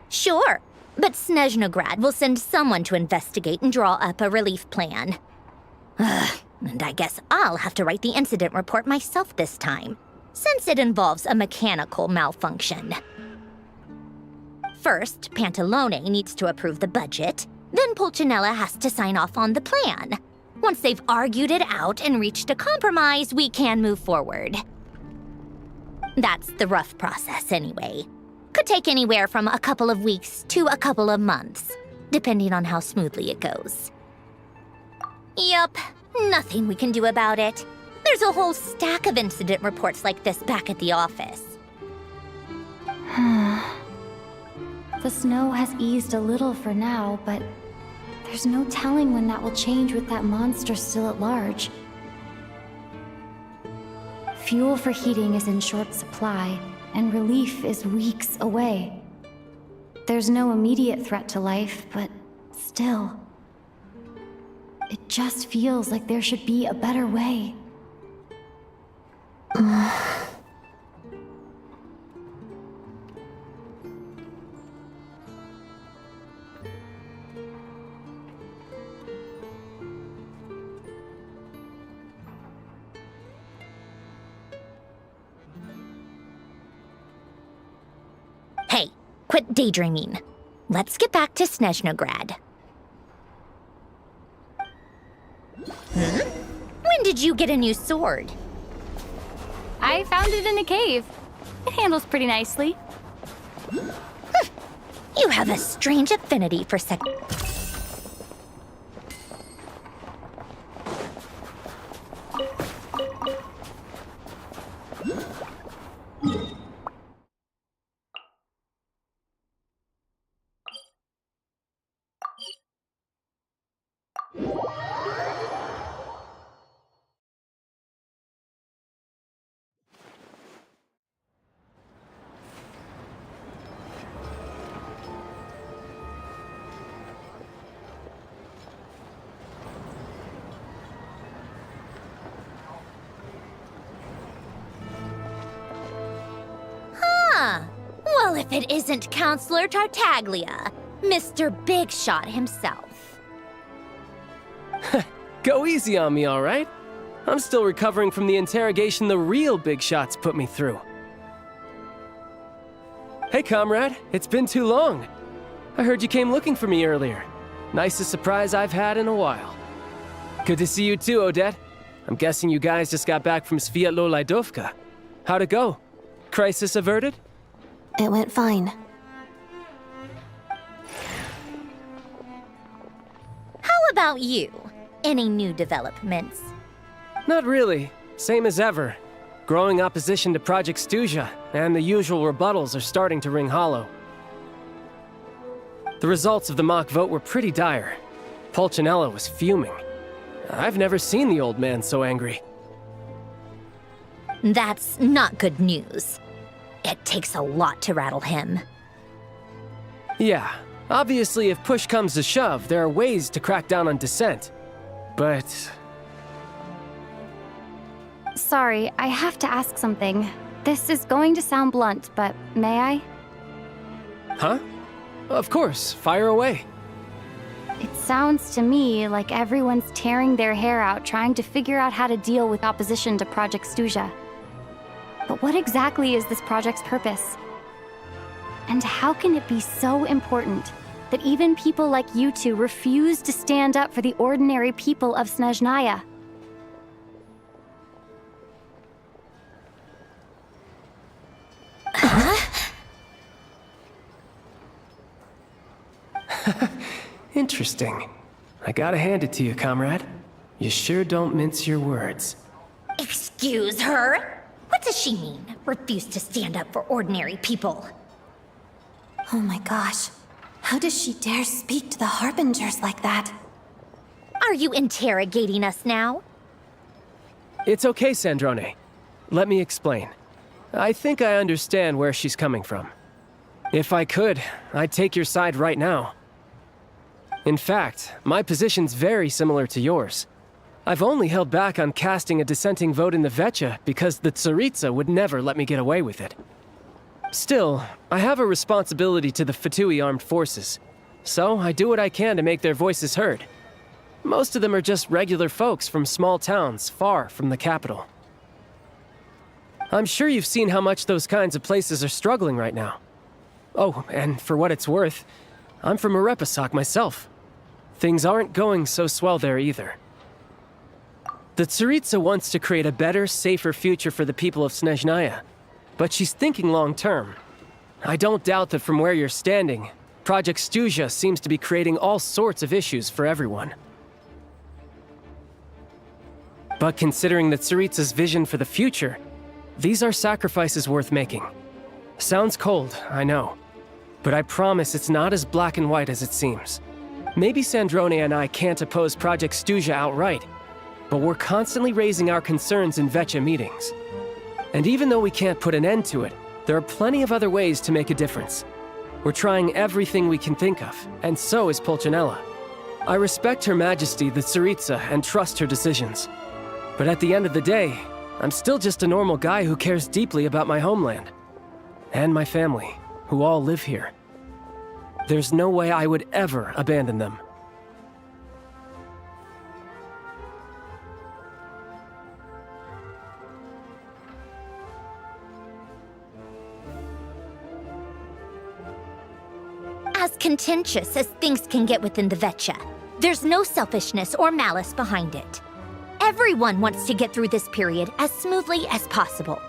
[SPEAKER 1] Sure, but СНЕЖНАЯ will send someone to investigate and draw up a relief plan. And I guess I'll have to write the incident report myself this time, since it involves a mechanical malfunction. First, Pantalone needs to approve the budget, then Pulcinella has to sign off on the plan. Once they've argued it out and reached a compromise, we can move forward. That's the rough process anyway. Could take anywhere from a couple of weeks to a couple of months, depending on how smoothly it goes. Yup, nothing we can do about it. There's a whole stack of incident reports like this back at the office.
[SPEAKER 5] The snow has eased a little for now, but There's no telling when that will change with that monster still at large. Fuel for heating is in short supply, and relief is weeks away. There's no immediate threat to life, but still. It just feels like there should be a better way.
[SPEAKER 1] Hey, quit daydreaming. Let's get back to Snezhnograd. When did you get a new sword?
[SPEAKER 5] I found it in a cave. It handles pretty nicely.
[SPEAKER 1] You have a strange affinity for Well, if it isn't Counselor Tartaglia, Mr. Big Shot himself.
[SPEAKER 10] Go easy on me, all right? I'm still recovering from the interrogation the real big shots put me through. Hey, comrade, it's been too long. I heard you came looking for me earlier. Nicest surprise I've had in a while. Good to see you too, Odette. I'm guessing you guys just got back from Sviatlo-Laidovka. How'd it go? Crisis averted?
[SPEAKER 8] It went fine.
[SPEAKER 1] How about you? Any new developments?
[SPEAKER 10] Not really. Same as ever. Growing opposition to Project Stuzha, and the usual rebuttals are starting to ring hollow. The results of the mock vote were pretty dire. Pulcinella was fuming. I've never seen the old man so angry.
[SPEAKER 1] That's not good news. It takes a lot to rattle him.
[SPEAKER 10] Yeah, obviously if push comes to shove, there are ways to crack down on dissent. But...
[SPEAKER 5] Sorry, I have to ask something. This is going to sound blunt, but may I?
[SPEAKER 10] Huh? Of course, fire away.
[SPEAKER 5] It sounds to me like everyone's tearing their hair out trying to figure out how to deal with opposition to Project Stuzha. But what exactly is this project's purpose? And how can it be so important that even people like you two refuse to stand up for the ordinary people of Snezhnaya?
[SPEAKER 10] Interesting. I gotta hand it to you, comrade. You sure don't mince your words.
[SPEAKER 1] Excuse her? What does she mean? Refuse to stand up for ordinary people?
[SPEAKER 8] Oh my gosh. How does she dare speak to the Harbingers like that?
[SPEAKER 1] Are you interrogating us now?
[SPEAKER 10] It's okay, Sandrone. Let me explain. I think I understand where she's coming from. If I could, I'd take your side right now. In fact, my position's very similar to yours. I've only held back on casting a dissenting vote in the Vecha because the Tsaritsa would never let me get away with it. Still, I have a responsibility to the FATUI armed forces, so I do what I can to make their voices heard. Most of them are just regular folks from small towns far from the capital. I'm sure you've seen how much those kinds of places are struggling right now. Oh, and for what it's worth, I'm from Arepasak myself. Things aren't going so swell there either. The Tsaritsa wants to create a better, safer future for the people of Snezhnaya, but she's thinking long-term. I don't doubt that from where you're standing, Project Stuzha seems to be creating all sorts of issues for everyone. But considering the Tsaritsa's vision for the future, these are sacrifices worth making. Sounds cold, I know, but I promise it's not as black and white as it seems. Maybe Sandrone and I can't oppose Project Stuzha outright, but we're constantly raising our concerns in Vetcha meetings. And even though we can't put an end to it, there are plenty of other ways to make a difference. We're trying everything we can think of, and so is Pulcinella. I respect Her Majesty the Tsaritsa and trust her decisions. But at the end of the day, I'm still just a normal guy who cares deeply about my homeland. And my family, who all live here. There's no way I would ever abandon them.
[SPEAKER 1] As contentious as things can get within the Vetcha, there's no selfishness or malice behind it. Everyone wants to get through this period as smoothly as possible.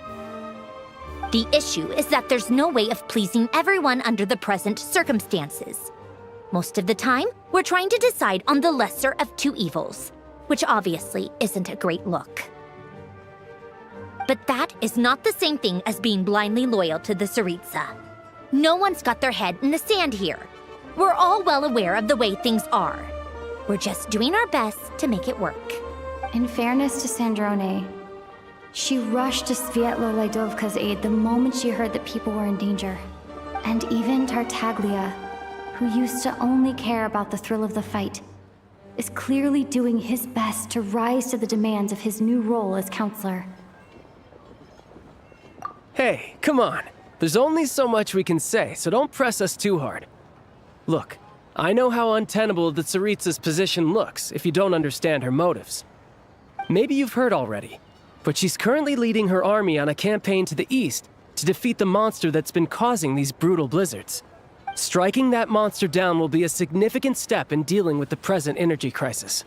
[SPEAKER 1] The issue is that there's no way of pleasing everyone under the present circumstances. Most of the time, we're trying to decide on the lesser of two evils, which obviously isn't a great look. But that is not the same thing as being blindly loyal to the Tsaritsa. No one's got their head in the sand here. We're all well aware of the way things are. We're just doing our best to make it work.
[SPEAKER 5] In fairness to Sandrone, she rushed to Svietlo Laidovka's aid the moment she heard that people were in danger. And even Tartaglia, who used to only care about the thrill of the fight, is clearly doing his best to rise to the demands of his new role as counselor.
[SPEAKER 10] Hey, come on. There's only so much we can say, so don't press us too hard. Look, I know how untenable the Tsaritsa's position looks if you don't understand her motives. Maybe you've heard already, but she's currently leading her army on a campaign to the east to defeat the monster that's been causing these brutal blizzards. Striking that monster down will be a significant step in dealing with the present energy crisis.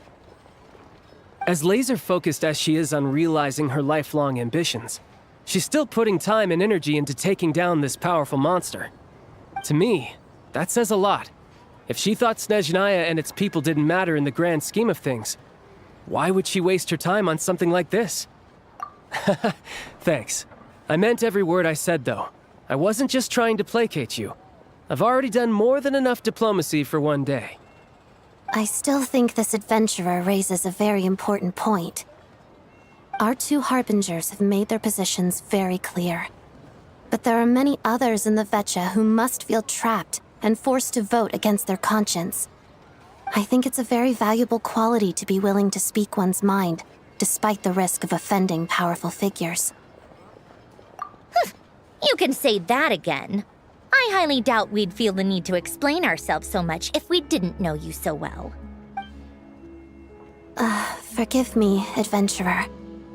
[SPEAKER 10] As laser-focused as she is on realizing her lifelong ambitions, she's still putting time and energy into taking down this powerful monster. To me, that says a lot. If she thought Snezhnaya and its people didn't matter in the grand scheme of things, why would she waste her time on something like this? Thanks. I meant every word I said, though. I wasn't just trying to placate you. I've already done more than enough diplomacy for one day.
[SPEAKER 8] I still think this adventurer raises a very important point. Our two harbingers have made their positions very clear. But there are many others in the Vetcha who must feel trapped and forced to vote against their conscience. I think it's a very valuable quality to be willing to speak one's mind, despite the risk of offending powerful figures.
[SPEAKER 1] You can say that again. I highly doubt we'd feel the need to explain ourselves so much if we didn't know you so well.
[SPEAKER 8] Forgive me, adventurer,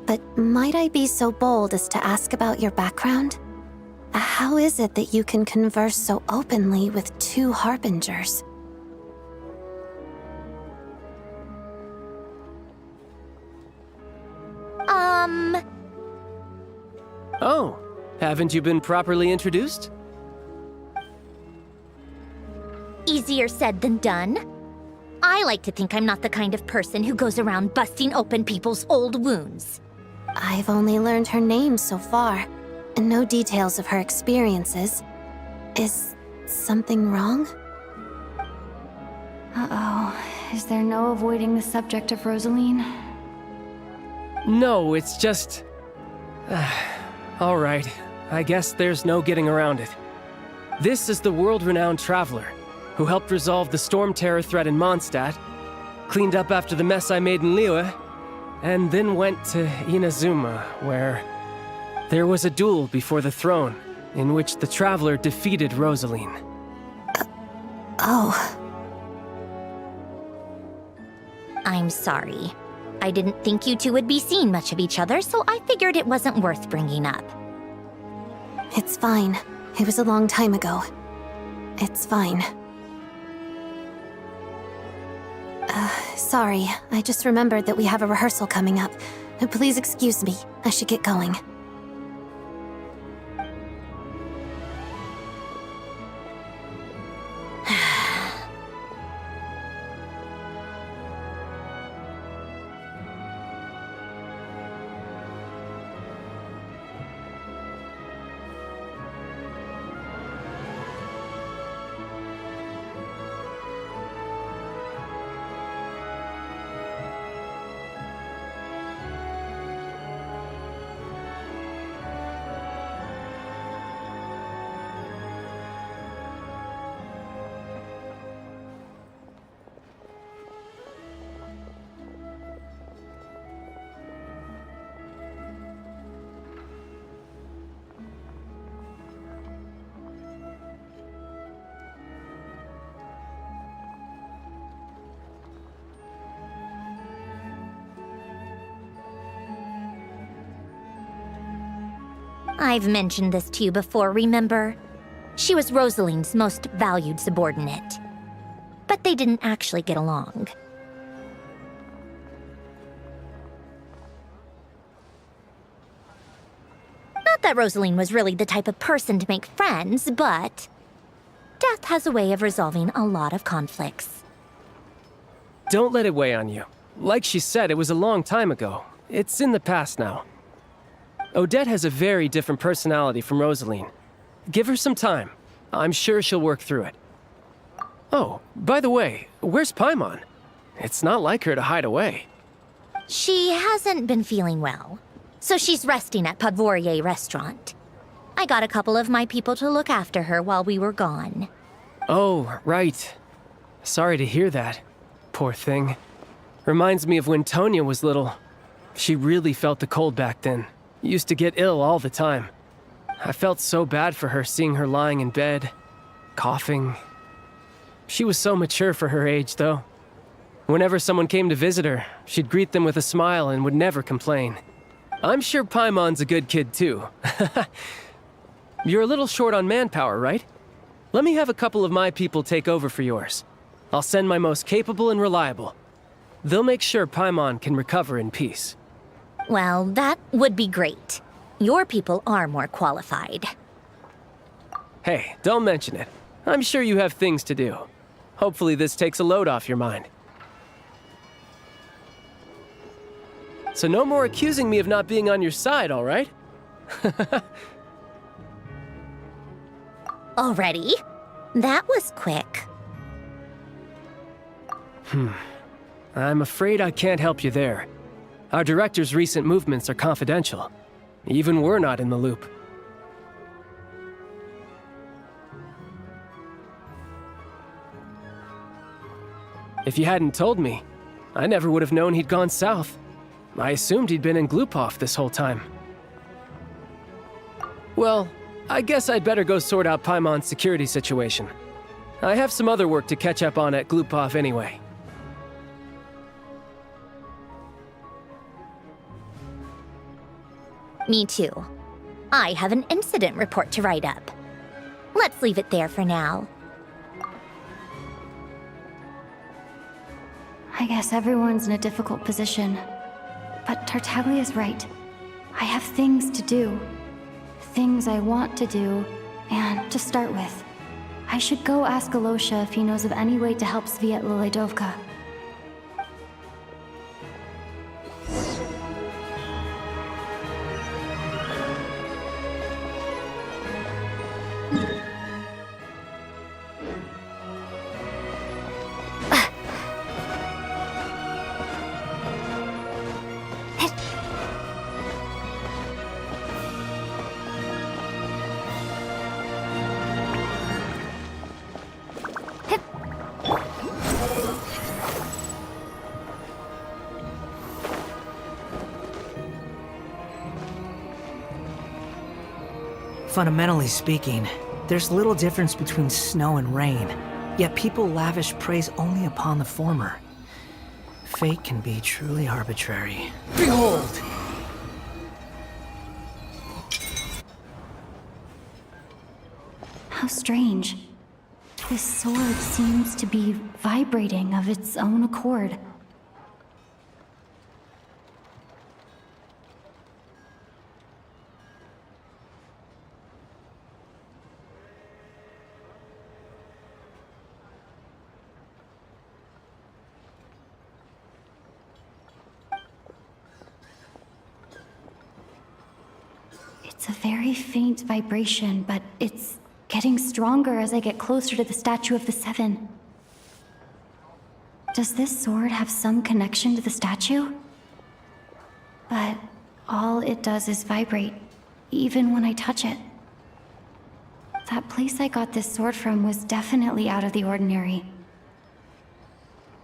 [SPEAKER 8] but might I be so bold as to ask about your background? How is it that you can converse so openly with two harbingers?
[SPEAKER 10] Oh, haven't you been properly introduced?
[SPEAKER 1] Easier said than done. I like to think I'm not the kind of person who goes around busting open people's old wounds.
[SPEAKER 8] I've only learned her name so far, and no details of her experiences. Is something wrong?
[SPEAKER 5] Uh-oh. Is there no avoiding the subject of Rosaline?
[SPEAKER 10] No, it's just... all right. I guess there's no getting around it. This is the world-renowned traveler who helped resolve the storm terror threat in Mondstadt, cleaned up after the mess I made in Liyue, and then went to Inazuma, where there was a duel before the throne, in which the traveler defeated Rosaline.
[SPEAKER 8] Oh.
[SPEAKER 1] I'm sorry. I didn't think you two would be seeing much of each other, so I figured it wasn't worth bringing up.
[SPEAKER 8] It's fine. It was a long time ago. It's fine. Sorry. I just remembered that we have a rehearsal coming up. Please excuse me. I should get going.
[SPEAKER 1] I've mentioned this to you before, remember? She was Rosaline's most valued subordinate. But they didn't actually get along. Not that Rosaline was really the type of person to make friends, but death has a way of resolving a lot of conflicts.
[SPEAKER 10] Don't let it weigh on you. Like she said, it was a long time ago. It's in the past now. Odette has a very different personality from Rosaline. Give her some time. I'm sure she'll work through it. Oh, by the way, where's Paimon? It's not like her to hide away.
[SPEAKER 1] She hasn't been feeling well, so she's resting at Podvorier restaurant. I got a couple of my people to look after her while we were gone.
[SPEAKER 10] Oh, right. Sorry to hear that. Poor thing. Reminds me of when Tonya was little. She really felt the cold back then. Used to get ill all the time. I felt so bad for her seeing her lying in bed, coughing. She was so mature for her age, though. Whenever someone came to visit her, she'd greet them with a smile and would never complain. I'm sure Paimon's a good kid, too. You're a little short on manpower, right? Let me have a couple of my people take over for yours. I'll send my most capable and reliable. They'll make sure Paimon can recover in peace.
[SPEAKER 1] Well, that would be great. Your people are more qualified.
[SPEAKER 10] Hey, don't mention it. I'm sure you have things to do. Hopefully this takes a load off your mind. So no more accusing me of not being on your side, all right?
[SPEAKER 1] Already? That was quick.
[SPEAKER 10] I'm afraid I can't help you there. Our director's recent movements are confidential. Even we're not in the loop. If you hadn't told me, I never would have known he'd gone south. I assumed he'd been in Glupov this whole time. Well, I guess I'd better go sort out Paimon's security situation. I have some other work to catch up on at Glupov anyway.
[SPEAKER 1] Me too. I have an incident report to write up. Let's leave it there for now.
[SPEAKER 5] I guess everyone's in a difficult position. But Tartaglia's right. I have things to do. Things I want to do. And to start with, I should go ask Alosha if he knows of any way to help Svietla Ledovka.
[SPEAKER 11] Fundamentally speaking, there's little difference between snow and rain, yet people lavish praise only upon the former. Fate can be truly arbitrary. Behold!
[SPEAKER 5] How strange. This sword seems to be vibrating of its own accord. It's a very faint vibration, but it's getting stronger as I get closer to the Statue of the Seven. Does this sword have some connection to the statue? But all it does is vibrate, even when I touch it. That place I got this sword from was definitely out of the ordinary.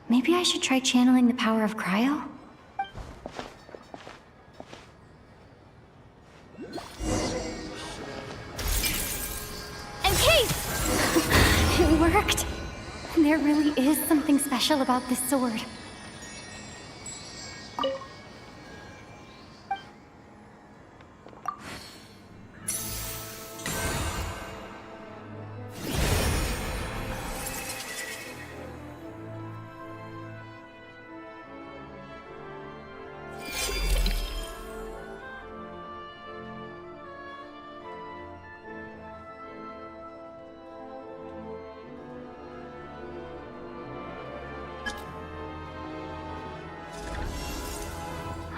[SPEAKER 5] Maybe I should try channeling the power of cryo? It worked! There really is something special about this sword.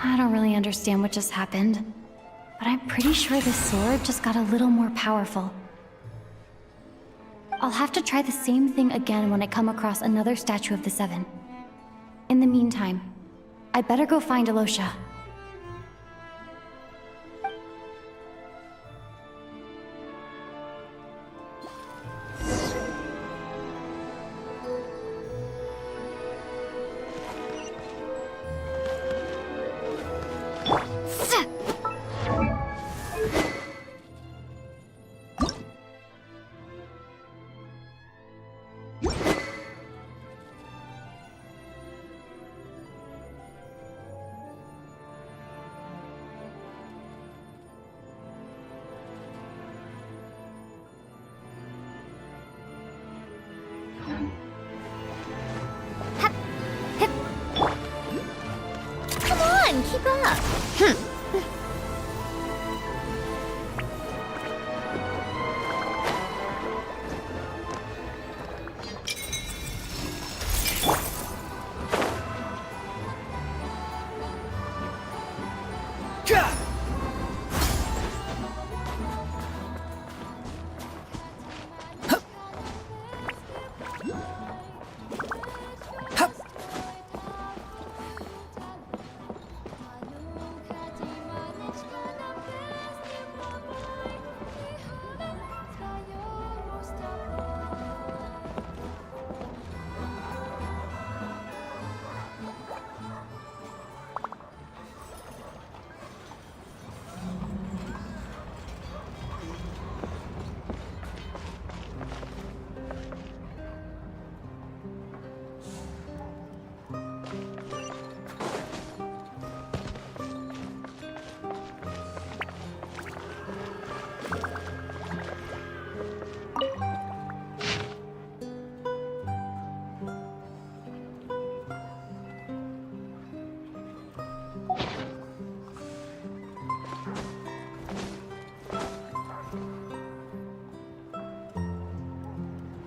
[SPEAKER 5] I don't really understand what just happened, but I'm pretty sure this sword just got a little more powerful. I'll have to try the same thing again when I come across another statue of the Seven. In the meantime, I better go find Alosha.
[SPEAKER 1] Come on, keep up.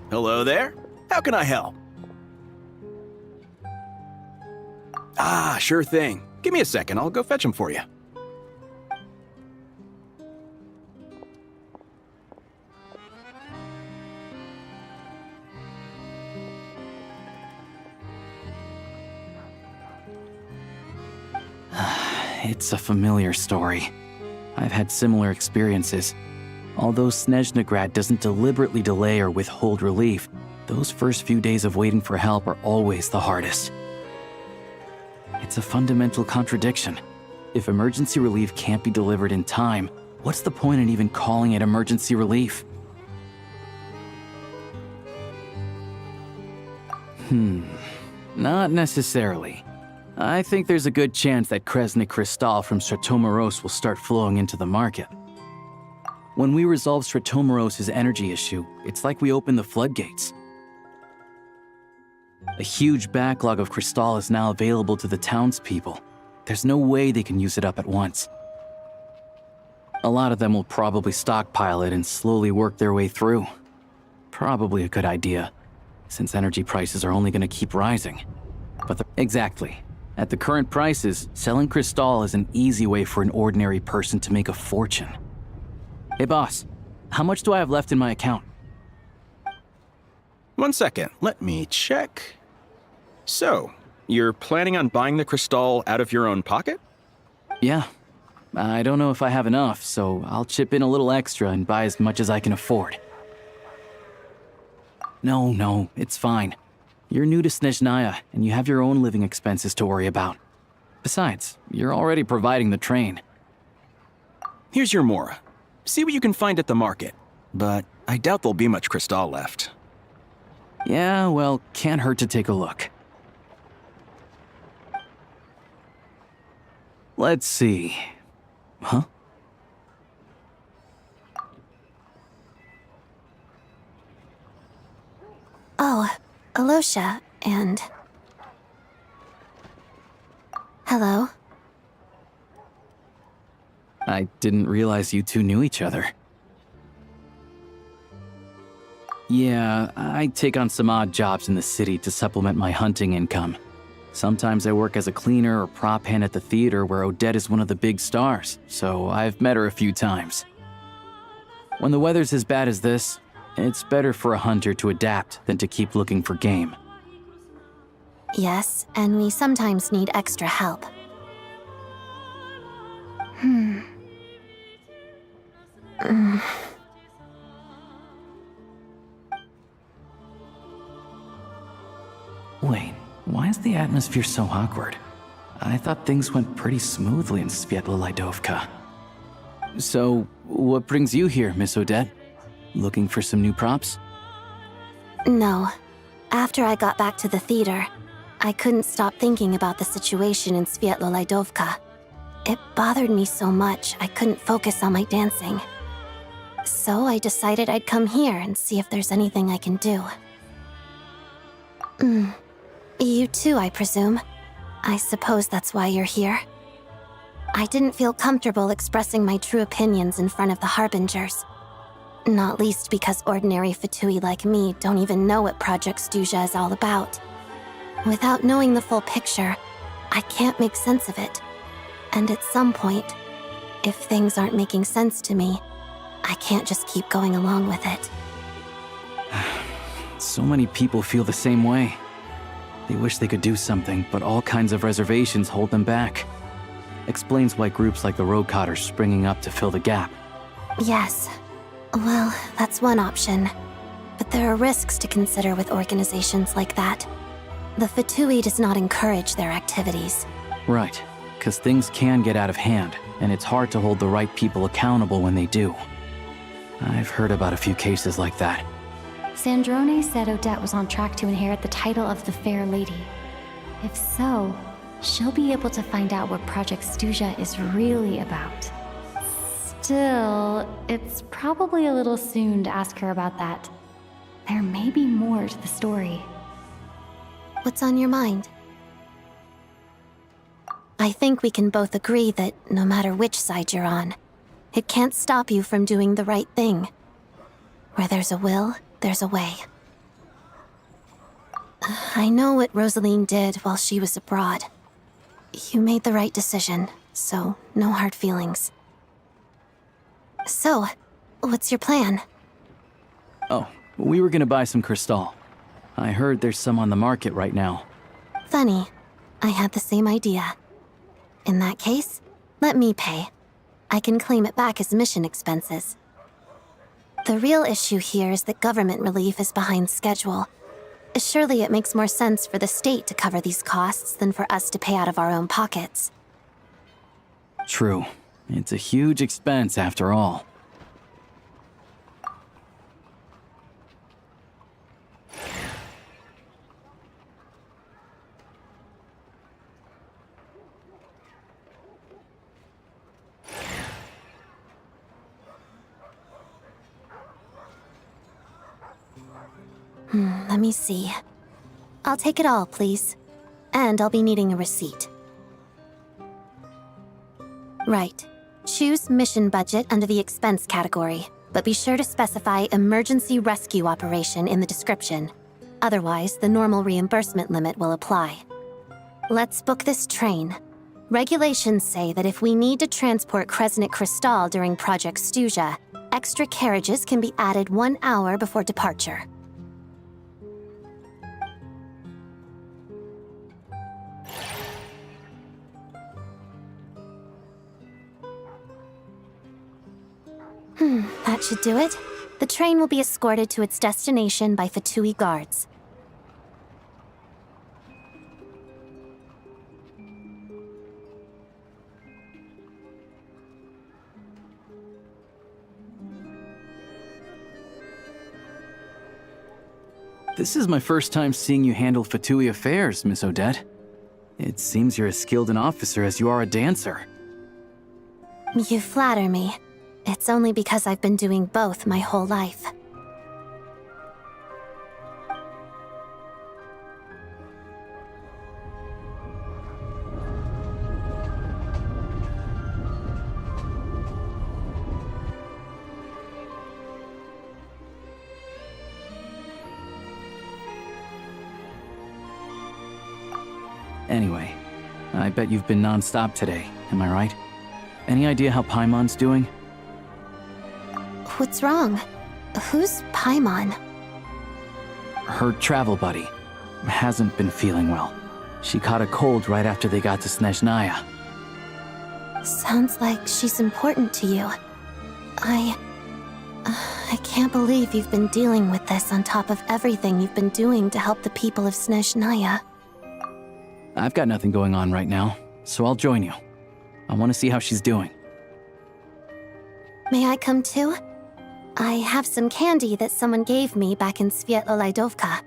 [SPEAKER 12] Hello there. How can I help? Ah, sure thing. Give me a second. I'll go fetch them for you.
[SPEAKER 11] It's a familiar story. I've had similar experiences. Although СНЕЖНАЯ doesn't deliberately delay or withhold relief, those first few days of waiting for help are always the hardest. It's a fundamental contradiction. If emergency relief can't be delivered in time, what's the point in even calling it emergency relief? Not necessarily. I think there's a good chance that Kresny Crystal from Stratomeros will start flowing into the market. When we resolve Stratomeros' energy issue, it's like we open the floodgates. A huge backlog of crystal is now available to the townspeople. There's no way they can use it up at once. A lot of them will probably stockpile it and slowly work their way through. Probably a good idea, since energy prices are only going to keep rising. But exactly. At the current prices, selling crystal is an easy way for an ordinary person to make a fortune. Hey boss, how much do I have left in my account?
[SPEAKER 12] 1 second, let me check. So, you're planning on buying the crystal out of your own pocket?
[SPEAKER 11] Yeah. I don't know if I have enough, so I'll chip in a little extra and buy as much as I can afford. No, it's fine. You're new to СНЕЖНАЯ, and you have your own living expenses to worry about. Besides, you're already providing the train.
[SPEAKER 12] Here's your Mora. See what you can find at the market, but I doubt there'll be much crystal left.
[SPEAKER 11] Yeah, well, can't hurt to take a look. Let's see. Huh?
[SPEAKER 8] Oh, Alosha, and... Hello?
[SPEAKER 11] I didn't realize you two knew each other. Yeah, I take on some odd jobs in the city to supplement my hunting income.
[SPEAKER 12] Sometimes I work as a cleaner or prop hand at the theater where Odette is one of the big stars, so I've met her a few times. When the weather's as bad as this, it's better for a hunter to adapt than to keep looking for game.
[SPEAKER 8] Yes, and we sometimes need extra help.
[SPEAKER 12] Wait, why is the atmosphere so awkward? I thought things went pretty smoothly in Svietlolaidovka. So, what brings you here, Miss Odette? Looking for some new props?
[SPEAKER 8] No. After I got back to the theater, I couldn't stop thinking about the situation in Svietlolaidovka. It bothered me so much I couldn't focus on my dancing. So I decided I'd come here and see if there's anything I can do. You too, I presume. I suppose that's why you're here. I didn't feel comfortable expressing my true opinions in front of the Harbingers. Not least because ordinary Fatui like me don't even know what Project Stuzha is all about. Without knowing the full picture, I can't make sense of it. And at some point, if things aren't making sense to me, I can't just keep going along with it.
[SPEAKER 12] So many people feel the same way. They wish they could do something, but all kinds of reservations hold them back. Explains why groups like the Roadcott are springing up to fill the gap.
[SPEAKER 8] Yes. Well, that's one option. But there are risks to consider with organizations like that. The Fatui does not encourage their activities.
[SPEAKER 12] Right, because things can get out of hand, and it's hard to hold the right people accountable when they do. I've heard about a few cases like that.
[SPEAKER 5] Sandrone said Odette was on track to inherit the title of the Fair Lady. If so, she'll be able to find out what Project Stuzha is really about. Still, it's probably a little soon to ask her about that. There may be more to the story.
[SPEAKER 8] What's on your mind? I think we can both agree that no matter which side you're on, it can't stop you from doing the right thing. Where there's a will, there's a way. I know what Rosaline did while she was abroad. You made the right decision, so no hard feelings. So, what's your plan?
[SPEAKER 12] Oh, we were gonna buy some Cristal. I heard there's some on the market right now.
[SPEAKER 8] Funny. I had the same idea. In that case, let me pay. I can claim it back as mission expenses. The real issue here is that government relief is behind schedule. Surely it makes more sense for the state to cover these costs than for us to pay out of our own pockets.
[SPEAKER 12] True. It's a huge expense after all.
[SPEAKER 8] Let me see. I'll take it all, please. And I'll be needing a receipt. Right. Choose mission budget under the expense category, but be sure to specify emergency rescue operation in the description. Otherwise, the normal reimbursement limit will apply. Let's book this train. Regulations say that if we need to transport Kresnik Cristal during Project Stuzha, extra carriages can be added 1 hour before departure. That should do it. The train will be escorted to its destination by Fatui guards.
[SPEAKER 12] This is my first time seeing you handle Fatui affairs, Miss Odette. It seems you're as skilled an officer as you are a dancer.
[SPEAKER 8] You flatter me. It's only because I've been doing both my whole life.
[SPEAKER 12] Anyway, I bet you've been non-stop today, am I right? Any idea how Paimon's doing?
[SPEAKER 8] What's wrong? Who's Paimon?
[SPEAKER 12] Her travel buddy hasn't been feeling well. She caught a cold right after they got to Snezhnaya.
[SPEAKER 8] Sounds like she's important to you. I can't believe you've been dealing with this on top of everything you've been doing to help the people of Snezhnaya.
[SPEAKER 12] I've got nothing going on right now, so I'll join you. I want to see how she's doing.
[SPEAKER 8] May I come too? I have some candy that someone gave me back in Svietlolaidovka.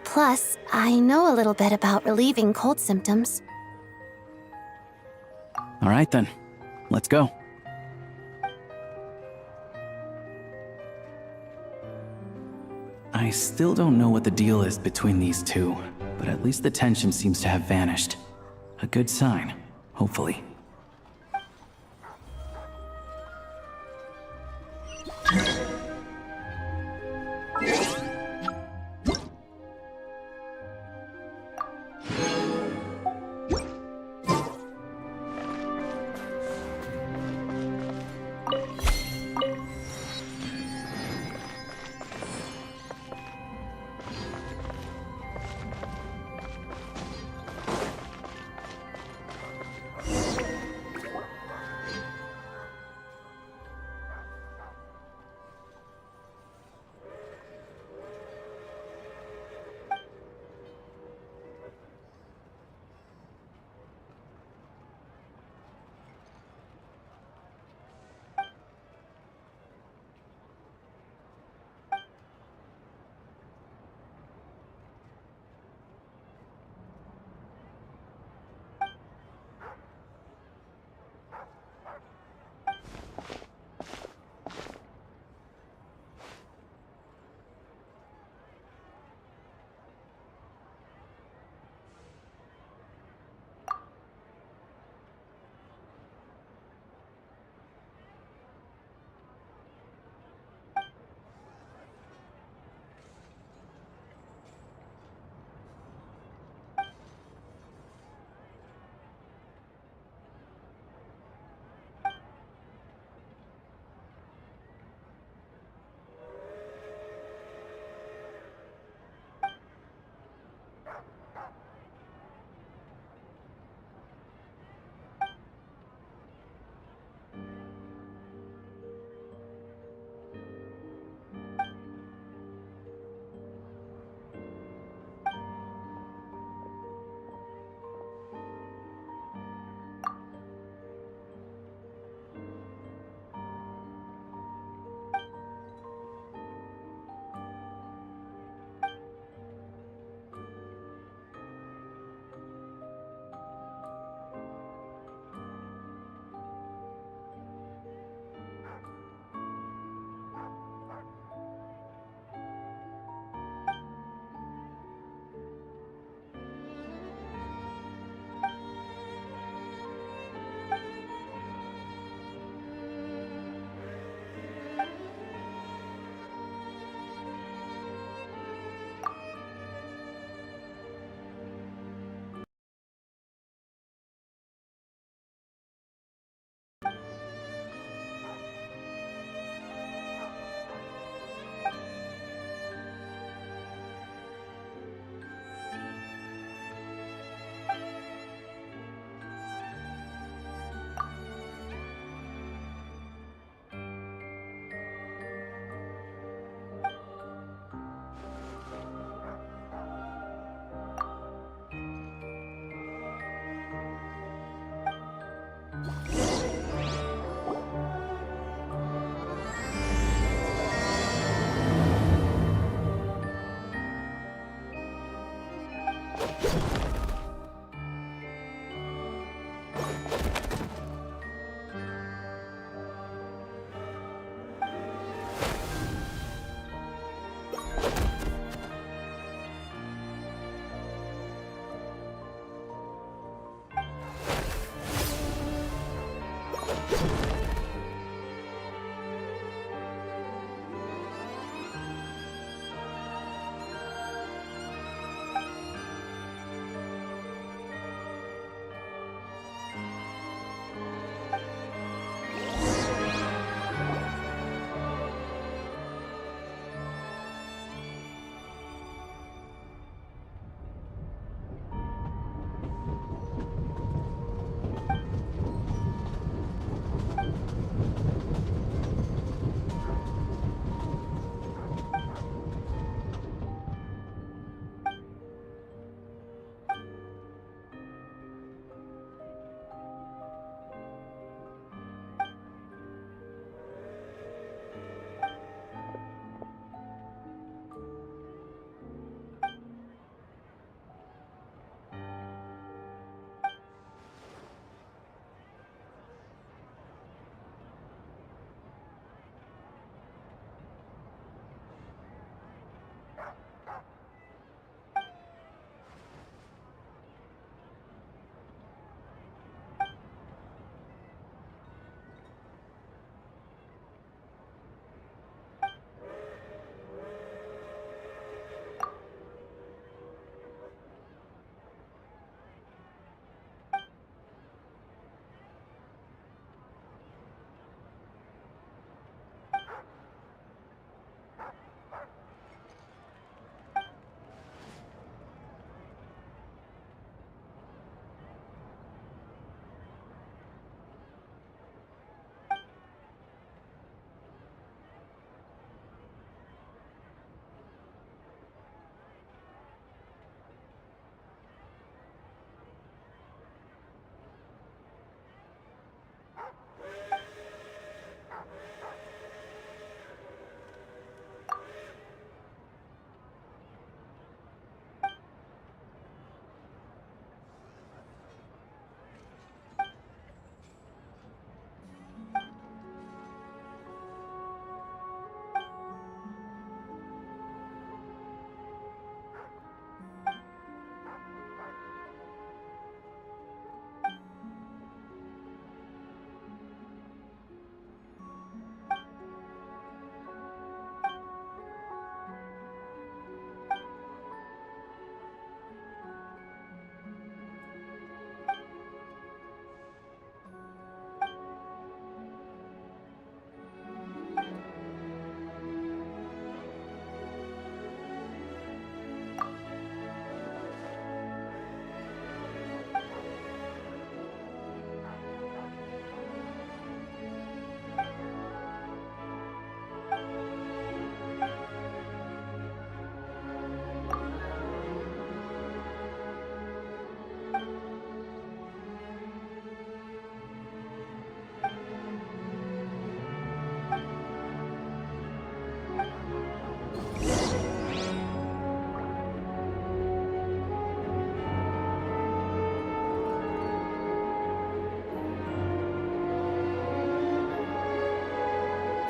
[SPEAKER 8] Plus, I know a little bit about relieving cold symptoms.
[SPEAKER 12] All right then, let's go. I still don't know what the deal is between these two, but at least the tension seems to have vanished. A good sign, hopefully.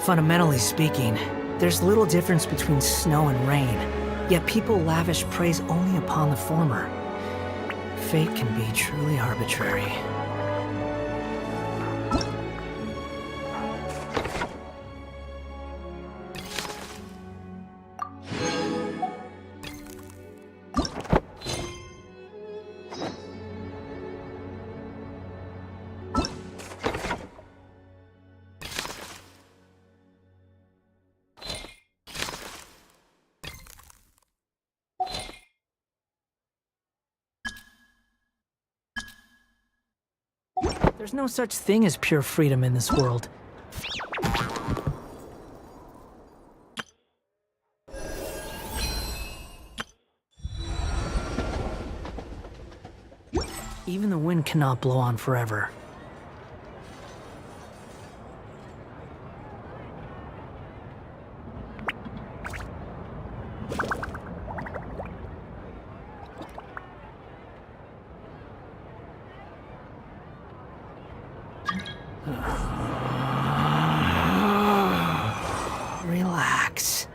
[SPEAKER 11] Fundamentally speaking, there's little difference between snow and rain, yet people lavish praise only upon the former. Fate can be truly arbitrary. There's no such thing as pure freedom in this world. Even the wind cannot blow on forever. Relax.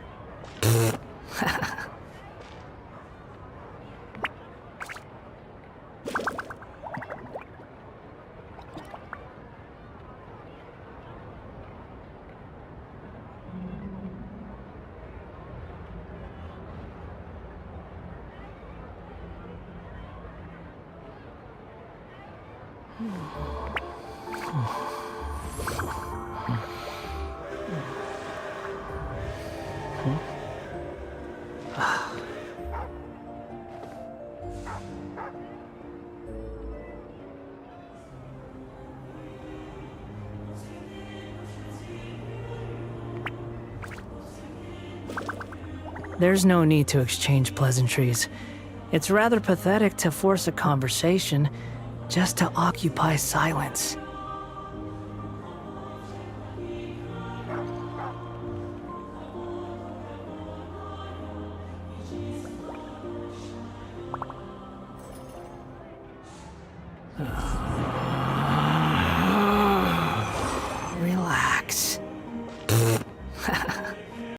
[SPEAKER 11] There's no need to exchange pleasantries. It's rather pathetic to force a conversation just to occupy silence. Relax.